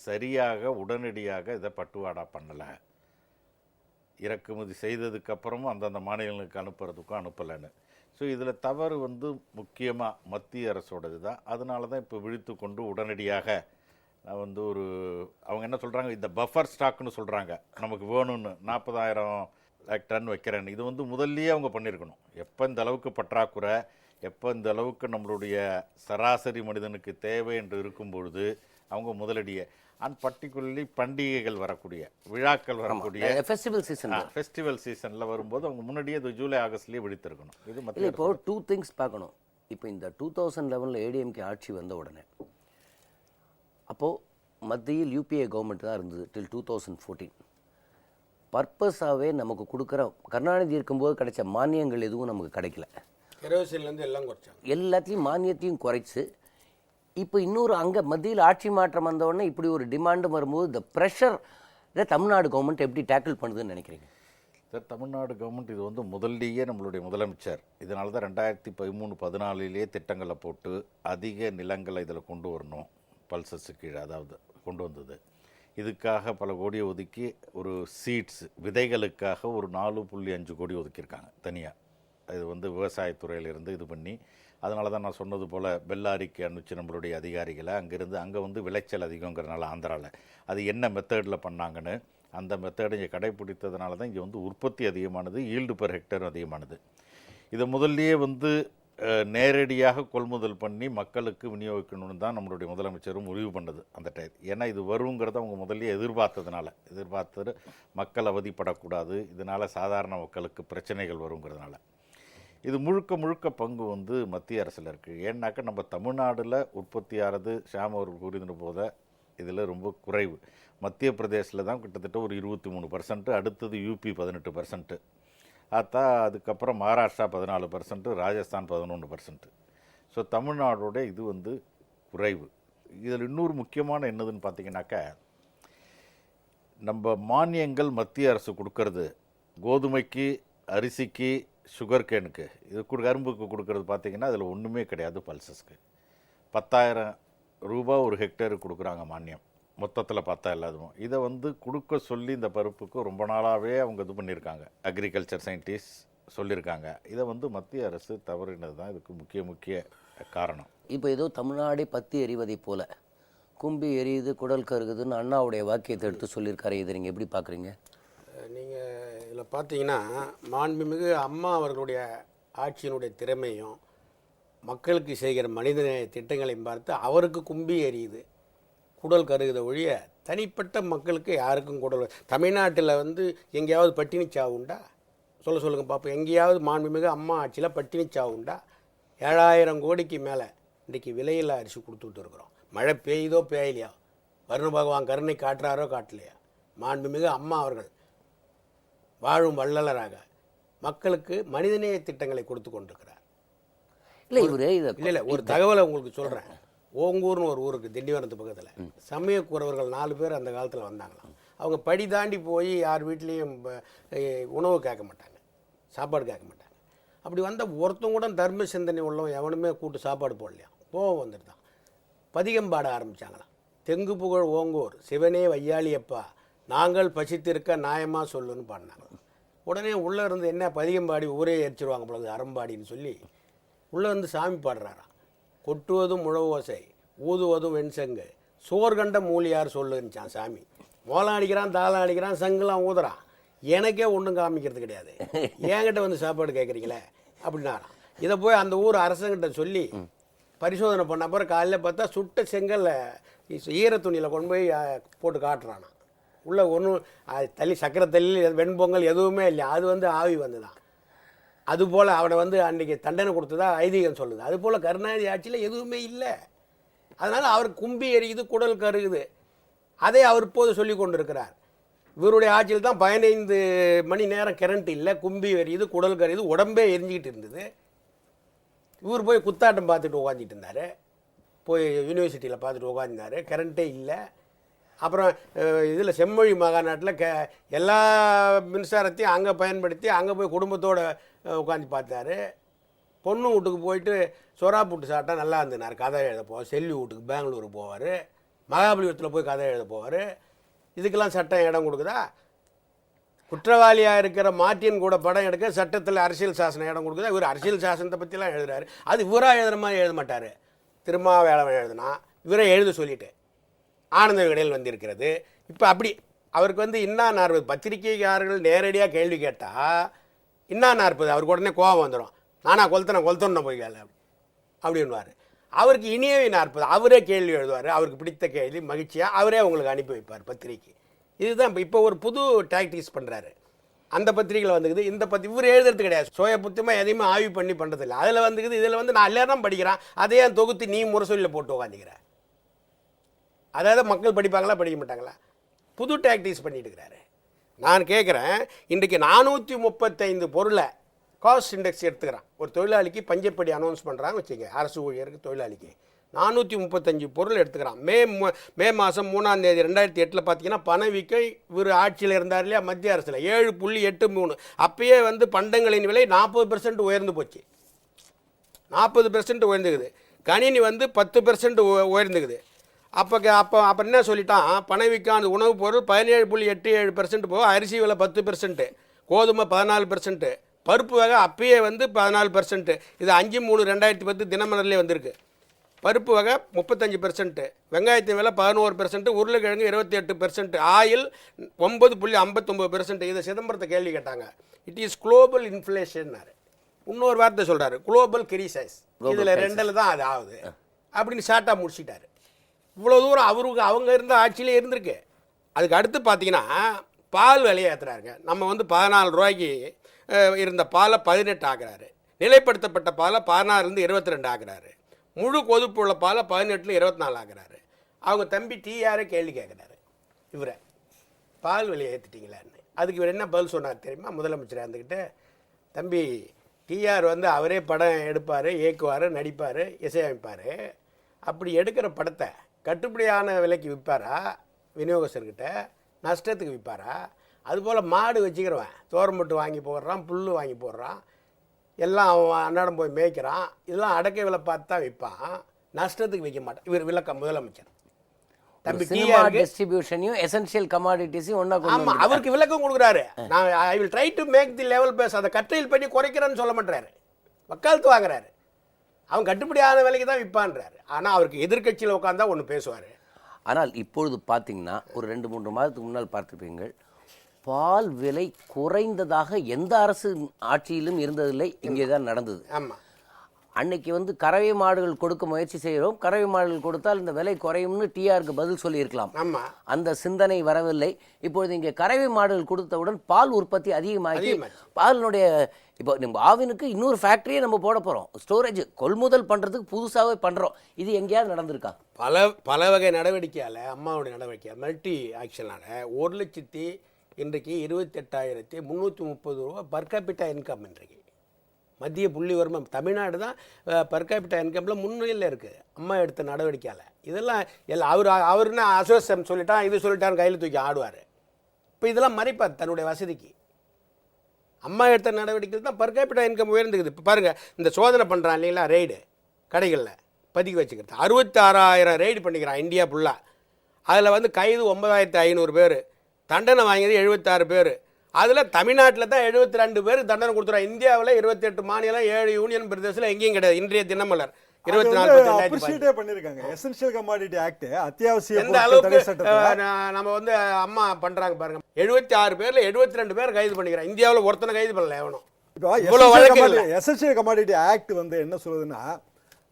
சரியாக உடனடியாக இதை பட்டுவாடா பண்ணலை. இறக்குமதி செய்ததுக்கப்புறமும் அந்தந்த மாநிலங்களுக்கு அனுப்புறதுக்கும் அனுப்பலைன்னு. ஸோ இதில் தவறு வந்து முக்கியமாக மத்திய அரசோடது தான். அதனால தான் இப்போ விழித்து கொண்டு உடனடியாக நான் வந்து அவங்க என்ன சொல்கிறாங்க, இந்த பஃபர் ஸ்டாக்னு சொல்கிறாங்க, நமக்கு வேணும்னு 40,000 டன் வைக்கிறேன்னு. இது வந்து முதல்லையே அவங்க பண்ணியிருக்கணும். எப்போ இந்த அளவுக்கு பற்றாக்குறை, எப்போ இந்த அளவுக்கு நம்மளுடைய சராசரி மனிதனுக்கு தேவை என்று இருக்கும் பொழுது அவங்க முதலடியை, அண்ட் பர்டிகுலர்லி பண்டிகைகள் வரக்கூடிய, விழாக்கள் வரக்கூடிய ஃபெஸ்டிவல் சீசனில் வரும்போது அவங்க முன்னாடியே இது ஜூலை ஆகஸ்ட்லேயே விழித்திருக்கணும். இது மத்திய இப்போ 2 திங்ஸ் பார்க்கணும். இப்போ இந்த 2011 ஏடிஎம்கே ஆட்சி வந்த உடனே அப்போது மத்தியில் யூபிஏ கவர்மெண்ட் தான் இருந்தது டில் 2014. பர்பஸாகவே நமக்கு கொடுக்குற கருணாநிதி இருக்கும்போது கிடைச்ச மானியங்கள் எதுவும் நமக்கு கிடைக்கல. கேரோசின்லேருந்து எல்லாம் குறைச்சாங்க, எல்லாத்தையும் மானியத்தையும் குறைச்சி இப்போ இன்னொரு அங்கே மத்தியில் ஆட்சி மாற்றம் வந்த உடனே இப்படி ஒரு டிமாண்டும் வரும்போது இந்த ப்ரெஷர் தமிழ்நாடு கவர்மெண்ட் எப்படி டேக்கிள் பண்ணுதுன்னு நினைக்கிறீங்க? சார், தமிழ்நாடு கவர்மெண்ட் இது வந்து முதல்லையே நம்மளுடைய முதலமைச்சர் இதனால தான் 2013-14 திட்டங்களை போட்டு அதிக நிலங்களை இதில் கொண்டு வரணும், பல்சஸ் கீழே அதாவது கொண்டு வந்தது. இதுக்காக பல கோடியை ஒதுக்கி ஒரு சீட்ஸ் விதைகளுக்காக ஒரு 4.5 கோடி ஒதுக்கியிருக்காங்க தனியாக. இது வந்து விவசாயத்துறையிலிருந்து இது பண்ணி, அதனால தான் நான் சொன்னது போல் பெல்லாரிக்கு அனுப்பிச்சு நம்மளுடைய அதிகாரிகளை அங்கே வந்து விளைச்சல் அதிகங்கிறனால ஆந்திராவில் அது என்ன மெத்தடில் பண்ணாங்கன்னு அந்த மெத்தடை இங்கே கடைப்பிடித்ததுனால தான் இங்கே வந்து உற்பத்தி அதிகமானது, ஈல்டு பெர் ஹெக்டர் அதிகமானது. இதை முதல்லையே வந்து நேரடியாக கொள்முதல் பண்ணி மக்களுக்கு விநியோகிக்கணும்னு தான் நம்மளுடைய முதலமைச்சரும் முடிவு பண்ணது அந்த டைம். ஏன்னா இது வருங்கிறத அவங்க முதல்லையே எதிர்பார்த்தது மக்கள் அவதிப்படக்கூடாது, இதனால் சாதாரண மக்களுக்கு பிரச்சனைகள் வருங்கிறதுனால. இது முழுக்க பங்கு வந்து மத்திய அரசில் இருக்குது. ஏன்னாக்கா நம்ம தமிழ்நாட்டில் உற்பத்தியாகிறது ஷாம் அவர்கள் கூறின போத இதில் ரொம்ப குறைவு. மத்திய பிரதேசில் தான் கிட்டத்தட்ட ஒரு 23%, அடுத்தது யூபி 18%, அதுக்கப்புறம் மகாராஷ்டிரா 14%, ராஜஸ்தான் 11%. ஸோ தமிழ்நாடோட இது வந்து குறைவு. இதில் இன்னொரு முக்கியமான என்னதுன்னு பார்த்தீங்கன்னாக்கா, நம்ம மானியங்கள் மத்திய அரசு கொடுக்கறது கோதுமைக்கு, அரிசிக்கு, சுகர் கேனுக்கு, இது கரும்புக்கு கொடுக்கறது பார்த்தீங்கன்னா அதில் ஒன்றுமே கிடையாது. பல்சஸ்க்கு 10,000 ரூபாய் ஒரு ஹெக்டருக்கு கொடுக்குறாங்க மானியம், மொத்தத்தில் பார்த்தா எல்லாதும். இதை வந்து கொடுக்க சொல்லி இந்த பருப்புக்கு ரொம்ப நாளாகவே அவங்க இது பண்ணியிருக்காங்க, அக்ரிகல்ச்சர் சயின்டிஸ்ட் சொல்லியிருக்காங்க. இதை வந்து மத்திய அரசு தவறினது தான் இதுக்கு முக்கிய காரணம். இப்போ ஏதோ தமிழ்நாடே பற்றி எறிவதை போல கும்பி எரியுது குடல் கருகுதுன்னு அண்ணாவுடைய வாக்கியத்தை எடுத்து சொல்லியிருக்காரு. இதை நீங்கள் எப்படி பார்க்குறீங்க? நீங்கள் இதில் பார்த்தீங்கன்னா மாண்புமிகு அம்மா அவர்களுடைய ஆட்சியினுடைய திறமையும் மக்களுக்கு செய்கிற மனிதநேய திட்டங்களையும் பார்த்து அவருக்கு கும்பி எரியுது, குடல் கருகுத ஒழிய தனிப்பட்ட மக்களுக்கு யாருக்கும் குடல். தமிழ்நாட்டில் வந்து எங்கேயாவது பட்டினி சாவு உண்டா? சொல்லுங்கள் பார்ப்போம். எங்கேயாவது மாண்புமிகு அம்மா ஆட்சியில் பட்டினி சாவு உண்டா? 7,000 கோடிக்கு மேலே இன்றைக்கி விலையில் அரிசி கொடுத்துட்டு இருக்கிறோம். மழை பெய்யுதோ பெய்யலையா, வருண பகவான் கருணை காட்டுறாரோ காட்டலையா, மாண்புமிகு அம்மா அவர்கள் வாழும் வள்ளலராக மக்களுக்கு மனிதநேய திட்டங்களை கொடுத்து கொண்டிருக்கிறார். இல்லை ஒரு தகவலை உங்களுக்கு சொல்கிறேன். ஓங்கூர்னு ஒரு ஊருக்கு திண்டிவனத்து பக்கத்தில் சமயக்குறவர்கள் 4 பேர் அந்த காலத்தில் வந்தாங்களாம். அவங்க படி தாண்டி போய் யார் வீட்லேயும் உணவு கேட்க மாட்டாங்க, சாப்பாடு கேட்க மாட்டாங்க. அப்படி வந்த ஒருத்தங்க கூட தர்ம சிந்தனை உள்ளவன் எவனுமே கூட்டு சாப்பாடு போடலையாம். கோவம் வந்துட்டு பதிகம் பாட ஆரம்பித்தாங்களாம். தெங்கு புகழ் ஓங்கூர் சிவனே வையாளியப்பா நாங்கள் பசித்திருக்க நியாயமாக சொல்லுன்னு பாடினாங்க. உடனே உள்ளே இருந்து என்ன பதிகம் பாடி ஊரே எரிச்சிருவாங்க பொழுது அறம்பாடின்னு சொல்லி உள்ளே இருந்து சாமி பாடுறாராம். கொட்டுவதும் முழவு ஓசை, ஊதுவதும் வெண்சங்கு, சோர்கண்ட மூலியார் சொல்லுச்சான் சாமி. மோளம் அடிக்கிறான், தாளம் அடிக்கிறான், சங்குலாம் ஊதுறான். எனக்கே ஒன்றும் காமிக்கிறது கிடையாது, என்கிட்ட வந்து சாப்பாடு கேட்குறீங்களே அப்படின்னாராம். இதை போய் அந்த ஊர் அரசங்கிட்ட சொல்லி பரிசோதனை பண்ண அப்புறம் காலையில் பார்த்தா சுட்ட செங்கல்ல ஈர துணியில் கொண்டு போய் போட்டு காட்டுறானா. உள்ள ஒன்றும் தள்ளி சக்கரை தள்ளி வெண்பொங்கல் எதுவுமே இல்லை, அது வந்து ஆவி வந்து தான். அதுபோல் அவனை வந்து அன்றைக்கி தண்டனை கொடுத்ததா ஐதீகம் சொல்லுது. அதுபோல் கருணாநிதி ஆட்சியில் எதுவுமே இல்லை. அதனால் அவர் கும்பி எரியுது, குடல் கருகுது, அதை அவர் இப்போது சொல்லி கொண்டு இருக்கிறார். இவருடைய ஆட்சியில் தான் 15 மணி நேரம் கரண்ட் இல்லை, கும்பி எரியுது, குடல் கருகுது, உடம்பே எரிஞ்சிக்கிட்டு இருந்தது. இவர் போய் குத்தாட்டம் பார்த்துட்டு உட்காந்துட்டு இருந்தார், போய் யூனிவர்சிட்டியில் பார்த்துட்டு உட்காந்துருந்தார், கரண்ட்டே இல்லை. அப்புறம் இதில் செம்மொழி மாகாநாட்டில் எல்லா மின்சாரத்தையும் அங்கே பயன்படுத்தி அங்கே போய் குடும்பத்தோடு உட்காந்து பார்த்தாரு. பொண்ணு வீட்டுக்கு போயிட்டு சொரா புட்டு சாப்பிட்டா நல்லா இருந்தனார், கதை எழுத போவார். செல்வி வீட்டுக்கு பெங்களூர் போவார், மகாபலிபுரத்தில் போய் கதை எழுத போவார். இதுக்கெல்லாம் சட்டம் இடம் கொடுக்குதா? குற்றவாளியாக இருக்கிற மார்ட்டின் கூட படம் எடுக்க சட்டத்தில் அரசியல் சாசனம் இடம் கொடுக்குதா? இவர் அரசியல் சாசனத்தை பற்றிலாம் எழுதுறாரு. அது இவராக எழுதுகிற மாதிரி எழுத மாட்டார். திருமாவேளவன் எழுதுனா இவரை எழுத சொல்லிட்டு ஆனந்த விகடையில் வந்திருக்கிறது. இப்போ அப்படி அவருக்கு வந்து இன்னா நாற்பது பத்திரிகைக்காரர்கள் நேரடியாக கேள்வி கேட்டால் இன்னா நாற்பது அவருக்கு உடனே கோபம் வந்துடும். நானா கொளுத்தணும் போய் கேள்வி அப்படின்வார். அவருக்கு இனியவை 40 அவரே கேள்வி எழுதுவார், அவருக்கு பிடித்த கேள்வி மகிழ்ச்சியாக அவரே உங்களுக்கு அனுப்பி வைப்பார் பத்திரிக்கை. இதுதான் இப்போ ஒரு புது டாக்டிக்ஸ் பண்ணுறாரு. அந்த பத்திரிகையில் வந்துக்குது, இந்த இவர் எழுதுறது கிடையாது, சுய புத்தமாக எதையுமே ஆய்வு பண்ணி பண்ணுறதில்ல. அதில் வந்துக்குது, இதில் வந்து நான் எல்லாரும் படிக்கிறான், அதையே தொகுத்து நீ முரசொலியில் போட்டு உட்காந்துக்கிறேன். அதாவது மக்கள் படிப்பாங்களா படிக்க மாட்டாங்களா? புது டாக்டிக்ஸ் பண்ணிட்டு இருக்கிறாரு. நான் கேட்குறேன், இன்றைக்கு 435 பொருளை காஸ்ட் இண்டெக்ஸ் எடுத்துக்கிறான். ஒரு தொழிலாளிக்கு பஞ்சப்படி அனௌன்ஸ் பண்ணுறாங்க வச்சுங்க, அரசு ஊழியருக்கு தொழிலாளிக்கு 435 பொருள் எடுத்துக்கிறான். மே மாதம் 3ஆம் தேதி 2008 பார்த்தீங்கன்னா பணவீக்கை இவர் ஆட்சியில் இருந்தார் இல்லையா, மத்திய அரசில் 7.83. அப்பயே வந்து பண்டங்களின் விலை 40% உயர்ந்து போச்சு, 40% உயர்ந்துக்குது. கணினி வந்து 10% உயர்ந்துக்குது. அப்போ என்ன சொல்லிட்டான், பணவீக்கான உணவுப் பொருள் 17.87% போக, அரிசி விலை 10%, கோதுமை 14%, பருப்பு வகை அப்பயே வந்து 14%. இது 5/3/2010 தினமலர்லேயே வந்திருக்கு. பருப்பு வகை 35%, வெங்காயத்தின் விலை 11%, உருளைக்கிழங்கு 28%, ஆயில் 9.59%. இதை சிதம்பரத்தை கேள்வி கேட்டாங்க. இட் இஸ் குளோபல் இன்ஃப்ளேஷன்னாரு. இன்னொரு வார்த்தை சொல்கிறாரு, குளோபல் கிரிசைஸ். இதில் 2 தான் அது ஆகுது அப்படின்னு ஷார்ட்டாக முடிச்சிட்டாரு. இவ்வளோ தூரம் அவங்க இருந்த ஆட்சியிலே இருந்திருக்கு. அதுக்கு அடுத்து பார்த்தீங்கன்னா பால் விலையை ஏற்றுறாருங்க. நம்ம வந்து 14 ரூபாய்க்கு இருந்த பாலை 18 ஆக்குறாரு, நிலைப்படுத்தப்பட்ட பாலை 16லேருந்து 22 ஆக்குறாரு, முழு கொதிப்பு உள்ள பாலை 18ல் 24 ஆக்குறாரு. அவங்க தம்பி டிஆரே கேள்வி கேட்குறாரு, இவரை பால் விலையை ஏற்றிட்டீங்களான்னு. அதுக்கு இவர் என்ன பதில் சொன்னார் தெரியுமா? முதலமைச்சர் இருந்துக்கிட்டு, தம்பி டிஆர் வந்து அவரே படம் எடுப்பார், இயக்குவார், நடிப்பார், இசையமைப்பார். அப்படி எடுக்கிற படத்தை கட்டுப்படியான விலைக்கு விற்பாரா, விநியோகஸ்தர்கிட்ட நஷ்டத்துக்கு விற்பாரா? அதுபோல் மாடு வச்சுக்கிறவன் தோரம்பட்டு வாங்கி போடுறான், புல் வாங்கி போடுறான், எல்லாம் அவன் அன்னாடம் போய் மேய்க்கிறான், இதெல்லாம் அடக்க விலை பார்த்து தான் விற்பான், நஷ்டத்துக்கு விற்க மாட்டான். இவர் விளக்கம் முதலமைச்சர் தம்பி டிஸ்ட்ரிபியூஷனையும் எசென்ஷியல் கமாடிட்டிஸையும் ஒன்றா. ஆமாம், அவருக்கு விளக்கம் கொடுக்குறாரு. நான் I will try to make the level base, அதை கட்டையில் பண்ணி குறைக்கிறேன்னு சொல்ல மாட்டாரு, வக்காலத்து வாங்குறாரு. அவன் கட்டுப்படியான விலைக்கு தான் விற்பான்றாரு. ஆனால் அவருக்கு எதிர்கட்சியில் உட்காந்தா ஒன்று பேசுவார். ஆனால் இப்பொழுது பார்த்தீங்கன்னா ஒரு 2-3 மாதத்துக்கு முன்னால் பார்த்துருப்பீங்கள், பால் விலை குறைந்ததாக எந்த அரசு ஆட்சியிலும் இருந்ததில்லை, இங்கே தான் நடந்தது. ஆமாம், அன்னைக்கு வந்து கறவை மாடுகள் கொடுக்க முயற்சி செய்கிறோம், கறவை மாடுகள் கொடுத்தால் இந்த விலை குறையும்னு டிஆருக்கு பதில் சொல்லியிருக்கலாம். ஆமாம், அந்த சிந்தனை வரவில்லை. இப்பொழுது இங்கே கறவை மாடுகள் கொடுத்தவுடன் பால் உற்பத்தி அதிகமாகி பாலினுடைய இப்போ நம்ம ஆவினுக்கு இன்னொரு ஃபேக்ட்ரியை நம்ம போட போகிறோம், ஸ்டோரேஜ் கொள்முதல் பண்ணுறதுக்கு புதுசாகவே பண்ணுறோம். இது எங்கேயாவது நடந்திருக்கா? பல வகை நடவடிக்கையால், அம்மாவுடைய நடவடிக்கையால், மல்டி ஆக்ஷனால் 1 லட்சத்தி இன்றைக்கு 28,330 ரூபா பர் கேபிட்டா இன்கம். இன்றைக்கு மத்திய புள்ளி வர்மம் தமிழ்நாடு தான் பர் கேபிட்டா இன்கமில் முன்னிலையில் இருக்குது, அம்மா எடுத்த நடவடிக்கையால். இதெல்லாம் எல்லாம் அவருன்னா அசோசியம் சொல்லிட்டான், இது சொல்லிட்டான்னு கையில் தூக்கி ஆடுவார். இப்போ இதெல்லாம் மறைப்பார் தன்னுடைய வசதிக்கு. அம்மா எடுத்த நடவடிக்கை தான் பர் கேபிட்டா இன்கம் உயர்ந்துக்குது. இப்போ பாருங்கள், இந்த சோதனை பண்ணுறான் இல்லைங்களா, ரெய்டு கடைகளில் பதுக்கி வச்சுக்கிறது, 66,000 ரெய்டு பண்ணிக்கிறான் இந்தியா ஃபுல்லாக. அதில் வந்து கைது 9,500 பேர், தண்டனை வாங்கியது 76 பேர். அதில் தமிழ்நாட்டில் தான் 72 பேர் தண்டனை கொடுத்துறான். இந்தியாவில் 28 மாநிலம், 7 யூனியன் பிரதேசத்தில் எங்கேயும் கிடையாது. இன்றைய தினமலர் அப்ரிஷியேட்டே பண்ணிருக்காங்க. எசென்ஷியல் கமாடிட்டி ஆக்ட், அத்தியாவசிய எந்த பொருட்கள் அளவுக்கு தடை சட்டத்தை நம்ம வந்து அம்மா பண்றாங்க பாருங்க. 76 பேர்ல 72 பேர் கைது பண்ணிக்கிறாங்க. இந்தியாவுல ஒருத்தனை கைது பண்ணல எவனும். எசென்ஷியல் கமாடிட்டி ஆக்ட் வந்து என்ன சொல்லுதுன்னா,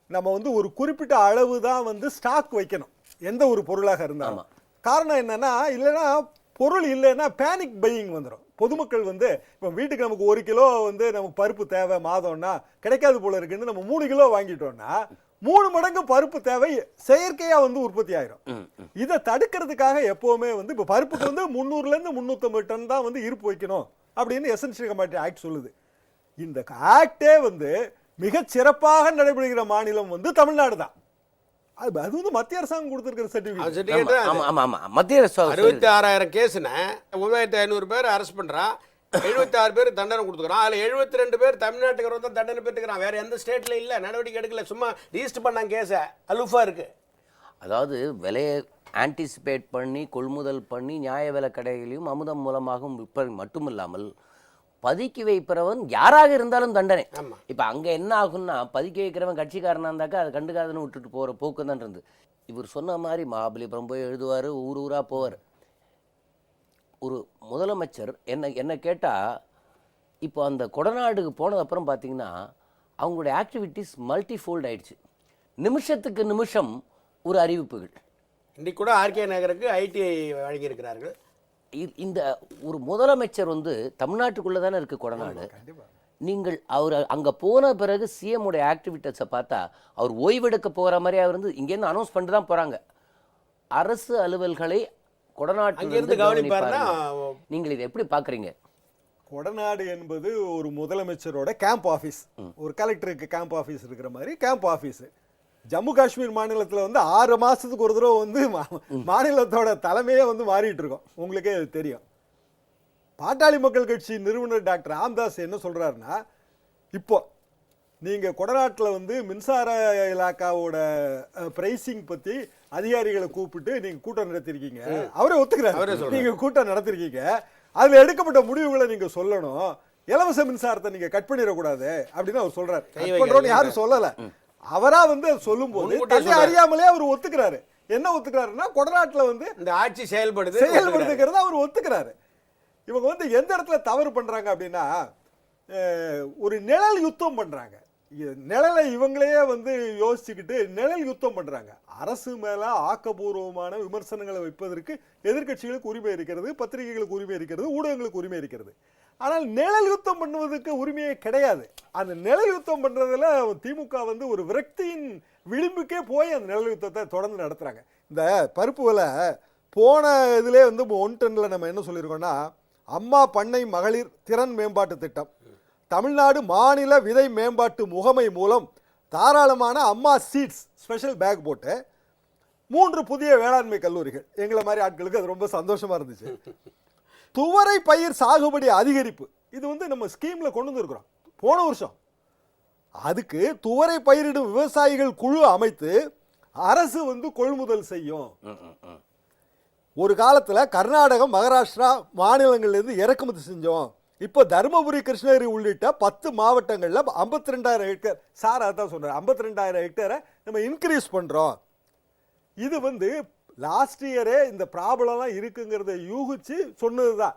நம்ம வந்து ஒரு குறிப்பிட்ட அளவு தான் வந்து ஸ்டாக் வைக்கணும் எந்த ஒரு பொருளாக இருந்தாலும். காரணம் என்னன்னா, இல்லைன்னா பொருள் இல்லைன்னா பேனிக் பையிங் வந்துடும். பொதுமக்கள் வந்து இப்போ வீட்டுக்கு நமக்கு 1 கிலோ வந்து நமக்கு பருப்பு தேவை மாதம்னா கிடைக்காது போல இருக்குன்னு நம்ம 3 கிலோ வாங்கிட்டோம்னா 3 மடங்கு பருப்பு தேவை செயற்கையா வந்து உற்பத்தி ஆயிரும். இதை தடுக்கிறதுக்காக எப்பவுமே வந்து இப்போ பருப்புக்கு வந்து 300லேருந்து 350 டன் தான் வந்து இருப்பு வைக்கணும் அப்படின்னு எசென்ஷியல் கமாடிட்டி ஆக்ட் சொல்லுது. இந்த ஆக்டே வந்து மிக சிறப்பாக நடைபெறுகிற மாநிலம் வந்து தமிழ்நாடு தான். அது வந்து மத்திய அரசாங்கம் கொடுத்திருக்கிற சர்டிபிகேட். மத்திய 66,000 கேஸ்னா 3500 பேர் அரெஸ்ட் பண்றான், 76 பேர் தண்டனை கொடுத்துக்கிறான். அதுல 72 பேர் தமிழ்நாட்டுக்கு வந்து தண்டனை பெற்றுக்கிறான். வேற எந்த ஸ்டேட்ல இல்ல, நடவடிக்கை எடுக்கல, சும்மா ரிஜிஸ்டர் பண்ணாங்க கேஸ. அலுஃபா இருக்கு. அதாவது விலையை ஆன்டிசிபேட் பண்ணி கொள்முதல் பண்ணி நியாய விலை கடைகளையும் அமுதம் மூலமாகவும் விற்பது மட்டுமில்லாமல் பதுக்கி வைப்பவன் யாராக இருந்தாலும் தண்டனை. இப்ப அங்க என்ன ஆகும்னா, பதுக்கி வைக்கிறவன் கட்சிக்காரனா இருந்தாக்கா அதை கண்டுக்காதன்னு விட்டுட்டு போற போக்கு தான் இருந்து. இவர் சொன்ன மாதிரி மகாபலிபுரம் போய் எழுதுவாரு, ஊர் ஊரா போவார். ஒரு முதலமைச்சர் என்ன கேட்டா, இப்போ அந்த கொடநாடுக்கு போனது அப்புறம் பார்த்தீங்கன்னா அவங்களுடைய ஆக்டிவிட்டிஸ் மல்டிஃபோல்ட் ஆயிடுச்சு. நிமிஷத்துக்கு நிமிஷம் ஒரு அறிவிப்புகள். இன்னைக்கு கூட ஆர்கே நகருக்கு ஐடிஐ வழங்கியிருக்கிறார்கள். இந்த ஒரு முதலமைச்சர் வந்து தமிழ்நாட்டுக்குள்ள தானே இருக்கு கொடநாடு. நீங்கள் அவர் அங்க போன பிறகு சிஎம் உடைய ஆக்டிவிட்டிஸை பார்த்தா அவர் ஓய்வெடுக்க போற மாதிரி அவர் வந்து இங்கேருந்து அனௌன்ஸ் பண்ணிட்டு தான் போறாங்க. அரசு அலுவல்களை கொடநாட்டிலிருந்து கவனிப்பாருன்னா நீங்கள் இதை எப்படி பாக்குறீங்க? கொடநாடு என்பது ஒரு முதலமைச்சரோட கேம்ப் ஆஃபீஸ். ஒரு கலெக்டருக்கு கேம்ப் ஆஃபீஸ் இருக்கிற மாதிரி கேம்ப் ஆஃபீஸ். ஜம்மு காஷ்மீர் மாநிலத்தில் வந்து 6 மாசத்துக்கு ஒரு தடவை வந்து மாநிலத்தோட தலைமையே வந்து மாறிட்டு இருக்கோம். உங்களுக்கே அது தெரியும். பாட்டாளி மக்கள் கட்சி நிறுவனர் டாக்டர் ராம்தாஸ் என்ன சொல்றாருன்னா, இப்போ நீங்க கொடநாட்டில் வந்து மின்சார இலாக்காவோட பிரைசிங் பத்தி அதிகாரிகளை கூப்பிட்டு நீங்க கூட்டம் நடத்திருக்கீங்க. அவரே ஒத்துக்கிறாரு, நீங்க கூட்டம் நடத்திருக்கீங்க, அதுல எடுக்கப்பட்ட முடிவுகளை நீங்க சொல்லணும், இலவச மின்சாரத்தை நீங்க கட் பண்ணிடக்கூடாது அப்படின்னு அவர் சொல்றாரு. யாரும் சொல்லல, அவரா வந்து சொல்லும் போது தன்னை அறியாமலே அவர் ஒத்துக்கிறாரு. என்ன ஒத்துக்கிறாருன்னா, கொடநாட்டில் வந்து இந்த ஆட்சி செயல்படுதுங்கிறத அவர் ஒத்துக்கிறாரு. இவங்க வந்து எந்த இடத்துல தவறு பண்றாங்க அப்படின்னா, ஒரு நிழல் யுத்தம் பண்றாங்க. நிழலை இவங்களையே வந்து யோசிச்சுக்கிட்டு நிழல் யுத்தம் பண்றாங்க. அரசு மேல ஆக்கப்பூர்வமான விமர்சனங்களை வைப்பதற்கு எதிர்கட்சிகளுக்கு உரிமை இருக்கிறது, பத்திரிகைகளுக்கு உரிமை இருக்கிறது, ஊடகங்களுக்கு உரிமை இருக்கிறது. ஆனால் நிழல் யுத்தம் பண்ணுவதற்கு உரிமையே கிடையாது. அந்த நிழல் யுத்தம் பண்றதுல திமுக வந்து ஒரு விரக்தியின் விளிம்புக்கே போய் அந்த நிழல் யுத்தத்தை தொடர்ந்து நடத்துறாங்க. இந்த பருப்பு விலை போன இதுல வந்து 1 டன்ல நம்ம என்ன சொல்லியிருக்கோம்னா, அம்மா பண்ணை மகளிர் திறன் மேம்பாட்டு திட்டம், தமிழ்நாடு மாநில விதை மேம்பாட்டு முகமை மூலம் தாராளமான அம்மா சீட்ஸ் ஸ்பெஷல் பேக் போட்டு 3 புதிய வேளாண்மை கல்லூரிகள். எங்களை மாதிரி ஆட்களுக்கு அது ரொம்ப சந்தோஷமா இருந்துச்சு. துவரை பயிர் சாகுபடி அதிகரிப்பு, இது வந்து நம்ம ஸ்கீம்ல கொண்டு வந்திருக்கிறோம் போன வருஷம். அதுக்கு துவரை பயிரிடும் விவசாயிகள் குழு அமைத்து அரசு வந்து கொள்முதல் செய்யும். ஒரு காலத்துல கர்நாடகம் மகாராஷ்டிரா மாநிலங்கள்ல இருந்து இறக்குமதி செஞ்சோம். இப்போ தருமபுரி கிருஷ்ணகிரி உள்ளிட்ட 10 மாவட்டங்கள்ல 52,000 ஹெக்டேர், சார் அதான் சொல்றாரு, 52,000 ஹெக்டேரை நம்ம இன்க்ரீஸ் பண்றோம். இது வந்து லாஸ்ட் இயரே இந்த ப்ராப்ளம்லாம் இருக்குங்கிறத யூகிச்சு சொன்னதுதான்.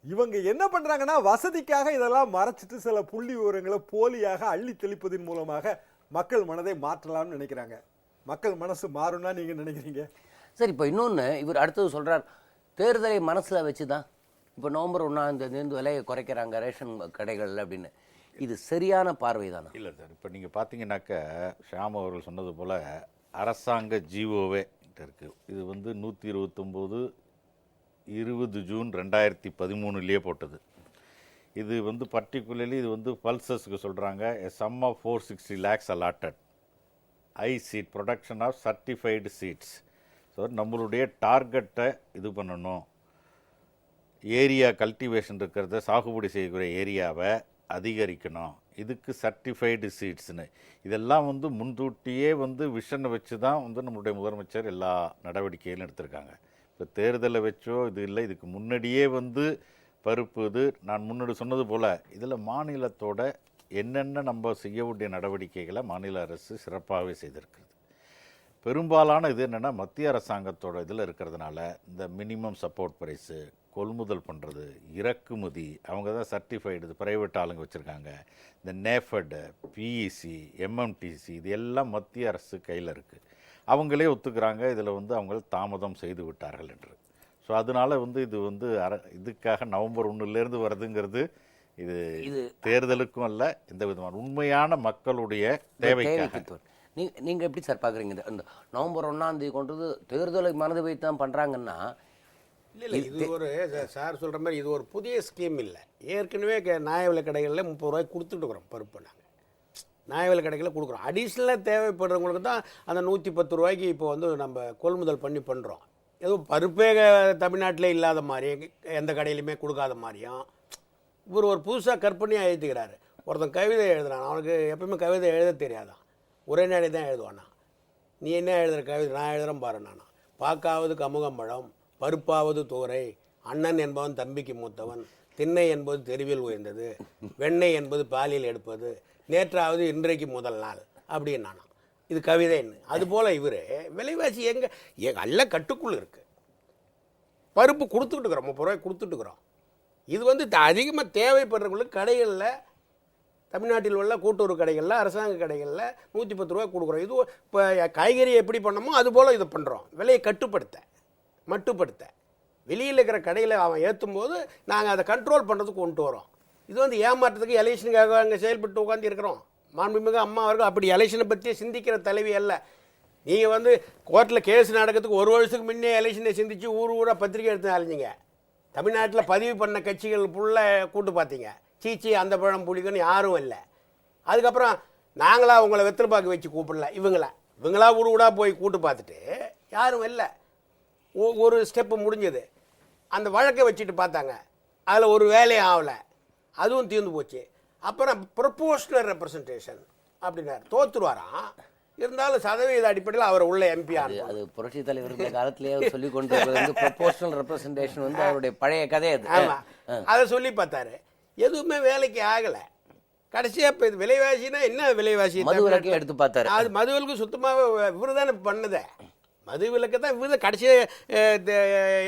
இவங்க என்ன பண்றாங்கன்னா, வசதிக்காக இதெல்லாம் மறைச்சிட்டு சில புள்ளி விவரங்களை போலியாக அள்ளி தெளிப்பதன் மூலமாக மக்கள் மனதை மாற்றலாம்னு நினைக்கிறாங்க. மக்கள் மனசு மாறும்னா நீங்க நினைக்கிறீங்க? சரி, இப்போ இன்னொன்று இவர் அடுத்தது சொல்றார், தேர்தலை மனசுல வச்சுதான் இப்போ நவம்பர் 1 விலையை குறைக்கிறாங்க ரேஷன் கடைகள் அப்படின்னு. இது சரியான பார்வை தானே? இல்லை சார், இப்போ நீங்கள் பார்த்தீங்கன்னாக்க ஷியாம் அவர்கள் சொன்னது போல் அரசாங்க ஜிஓவே இருக்குது. இது வந்து 129 20 ஜூன் 2013 போட்டது. இது வந்து பர்டிகுலர்லி இது வந்து பல்சஸ்க்கு சொல்கிறாங்க, சம் ஆஃப் 460 lakhs allotted ஐ seed production of certified seeds. So நம்மளுடைய டார்கெட்டை இது பண்ணணும், ஏரியா கல்டிவேஷன் இருக்கிறத சாகுபடி செய்யக்கூடிய ஏரியாவை அதிகரிக்கணும், இதுக்கு சர்டிஃபைடு சீட்ஸ்னு இதெல்லாம் வந்து முன்கூட்டியே வந்து விஷனை வச்சு தான் வந்து நம்மளுடைய முதலமைச்சர் எல்லா நடவடிக்கைகளும் எடுத்திருக்காங்க. இப்போ தேர்தலை வச்சோ இது இல்லை, இதுக்கு முன்னாடியே வந்து பருப்பு இது நான் முன்னாடி சொன்னது போல் இதில் மாநிலத்தோட என்னென்ன நம்ம செய்ய வேண்டிய நடவடிக்கைகளை மாநில அரசு சிறப்பாகவே செய்திருக்கிறது. பெரும்பாலான இது என்னென்னா மத்திய அரசாங்கத்தோட இதில் இருக்கிறதுனால இந்த மினிமம் சப்போர்ட் ப்ரைஸு, கொள்முதல் பண்ணுறது, இறக்குமதி, அவங்க தான் சர்டிஃபைடு ப்ரைவேட் ஆளுங்க வச்சுருக்காங்க. இந்த நேஃபடு, பிஇசி, எம்எம்டிசி இது எல்லாம் மத்திய அரசு கையில் இருக்குது. அவங்களே ஒத்துக்கிறாங்க இதில் வந்து அவங்க தாமதம் செய்து விட்டார்கள் என்று. ஸோ அதனால் வந்து இது வந்து இதுக்காக நவம்பர் 1 வருதுங்கிறது இது தேர்தலுக்கும் அல்ல, இந்த விதமான உண்மையான மக்களுடைய தேவைக்காக. நீங்கள் எப்படி சார் பார்க்குறீங்க இந்த நவம்பர் 1 கொண்டது தேர்தலை மனது வைத்து தான் பண்ணுறாங்கன்னா? இல்லை இது ஒரு சார் சொல்கிற மாதிரி இது ஒரு புதிய ஸ்கீம் இல்லை. ஏற்கனவே நியாய விலை கடைகளில் 30 ரூபாய்க்கு கொடுத்துட்டு இருக்கிறோம் பருப்பு. நாங்கள் நியாய விலை கடைகளில் கொடுக்குறோம். அடிஷ்னலாக தேவைப்படுறவங்களுக்கு தான் அந்த 110 ரூபாய்க்கு இப்போ வந்து நம்ம கொள்முதல் பண்ணி பண்ணுறோம். எதுவும் பருப்பே தமிழ்நாட்டில் இல்லாத மாதிரி எந்த கடையிலையுமே கொடுக்காத மாதிரியும் இவர் ஒரு புதுசாக கற்பனையாக எழுதிக்கிறாரு. ஒருத்தன் கவிதை எழுதுறான், அவனுக்கு எப்பவுமே கவிதை எழுத தெரியாதான், ஒரே நாளே தான் எழுதுவானா. நீ என்ன எழுதுகிற கவிதை? நான் எழுதுகிறேன் பாரு. நானா பாக்காவது கமுகம்பழம், பருப்பாவது தோரை, அண்ணன் என்பவன் தம்பிக்கு மூத்தவன், திண்ணை என்பது தெருவில் உயர்ந்தது, வெண்ணெய் என்பது பாலியல் எடுப்பது, நேற்றாவது இன்றைக்கு முதல் நாள் அப்படின்னானா. இது கவிதைன்னு. அதுபோல் இவர் விலைவாசி எங்கே நல்ல கட்டுக்குள் இருக்குது. பருப்பு கொடுத்துக்கிட்டு இருக்கிறோம், 30 ரூபாய் கொடுத்துட்டுருக்குறோம். இது வந்து அதிகமாக தேவைப்படுறவங்களுக்கு கடைகளில், தமிழ்நாட்டில் உள்ள கூட்டுறவு கடைகளில், அரசாங்க கடைகளில் 110 ரூபாய் கொடுக்குறோம். இது இப்போ காய்கறி எப்படி பண்ணமோ அதுபோல் இதை பண்ணுறோம். விலையை மட்டுப்படுத்த வெளியில் இருக்கிற கடையில் அவன் ஏற்றும் போது நாங்கள் அதை கண்ட்ரோல் பண்ணுறதுக்கு கொண்டு வரோம். இது வந்து ஏமாற்றத்துக்கு எலெக்ஷனுக்காக அங்கே செயல்பட்டு உட்காந்து இருக்கிறோம். மாண்புமிகு அம்மா அவர்கள் அப்படி எலெக்ஷனை பற்றியே சிந்திக்கிற தலைவி அல்ல. நீங்கள் வந்து கோர்ட்டில் கேஸ் நடக்கிறதுக்கு 1 வருஷத்துக்கு முன்னே எலெக்ஷனை சிந்திச்சு ஊராக பத்திரிக்கை எடுத்து அலைஞ்சிங்க. தமிழ்நாட்டில் பதிவு பண்ண கட்சிகள் ஃபுல்லாக கூட்டு பார்த்தீங்க. சீச்சி அந்த பழம் புளிக்குன்னு யாரும் இல்லை. அதுக்கப்புறம் நாங்களாக உங்களை வெத்தலைப்பாக்கு வச்சு கூப்பிடல, இவங்களா ஊடாக போய் கூட்டு பார்த்துட்டு யாரும் இல்லை. ஒரு ஸ்டெப்பு முடிஞ்சது. அந்த வழக்கை வச்சுட்டு பார்த்தாங்க, அதில் ஒரு வேலையும் ஆகலை, அதுவும் தீர்ந்து போச்சு. அப்புறம் ப்ரொபோஷனல் ரெப்ரசன்டேஷன் அப்படின்னாரு. தோற்றுருவாராம். இருந்தாலும் சதவீத அடிப்படையில் அவர் உள்ள எம்பி அது புரட்சி தலைவர் இந்த காலத்திலேயே சொல்லி கொண்டு வந்து ப்ரொபோஷனல் ரெப்ரசன்டேஷன் வந்து அவருடைய பழைய கதை. அது ஆமாம், அதை சொல்லி பார்த்தாரு. எதுவுமே வேலைக்கு ஆகலை. கடைசியாக இப்போ இது விலைவாசினா என்ன விலைவாசி? மதுவிலக்கே எடுத்து பார்த்தாரு. அது மதுவிலக்கு சுத்தமாக இவர் தானே பண்ணதே. மதுவிலக்கு தான் இவர் தான் கடைசியாக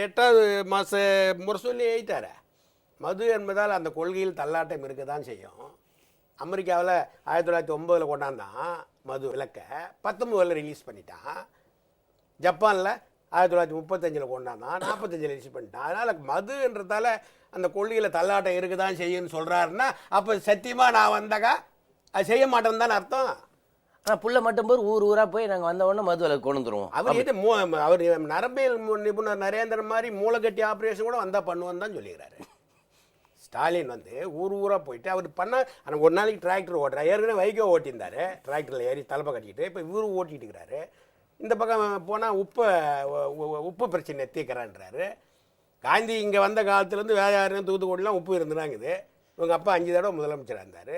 8வது மாத முரசொல்லி எழுதிட்டாரு. மது என்பதால் அந்த கொள்கையில் தள்ளாட்டம் இருக்க தான் செய்யும். அமெரிக்காவில் 1909 கொண்டாந்தான் மது விலக்கை, 19 ரிலீஸ் பண்ணிட்டான். ஜப்பானில் 1935 கொண்டாந்தான், 45 ரிலீஸ் பண்ணிட்டான். அதனால் மதுன்றதால அந்த கொள்கையில் தள்ளாட்டம் இருக்க தான் செய்யும்னு சொல்கிறாருன்னா அப்போ சத்தியமாக நான் வந்தாக்கா அது செய்ய மாட்டேன்னு தானே அர்த்தம். ஆனால் புள்ள மட்டும் போய் ஊராக போய் நாங்கள் வந்த உடனே மது விலக்கு கொண்டு வந்துடுவோம். அவர் நரம்பியல் நிபுணர் நரேந்திரன் மாதிரி மூளைக்கட்டி ஆப்ரேஷன் கூட வந்தால் பண்ணுவோன்னு தான் சொல்லிக்கிறாரு. ஸ்டாலின் வந்து ஊராக போயிட்டு அவர் ஆனால் ஒரு நாளைக்கு டிராக்டர் ஓட்டுறாரு. ஏற்கனவே வைகோ ஓட்டியிருந்தார், டிராக்டரில் ஏறி தலைப்பை கட்டிக்கிட்டு. இப்போ இவரு ஓட்டிகிட்டு இருக்கிறாரு. இந்த பக்கம் போனால் உப்பு பிரச்சனை தீர்க்கிறான்றாரு. காந்தி இங்கே வந்த காலத்துலேருந்து வேறு யாருன்னு தூத்துக்குடிலாம் உப்பு இருந்துறாங்குது. இவங்க அப்பா 5 தடவை முதலமைச்சராக இருந்தார்.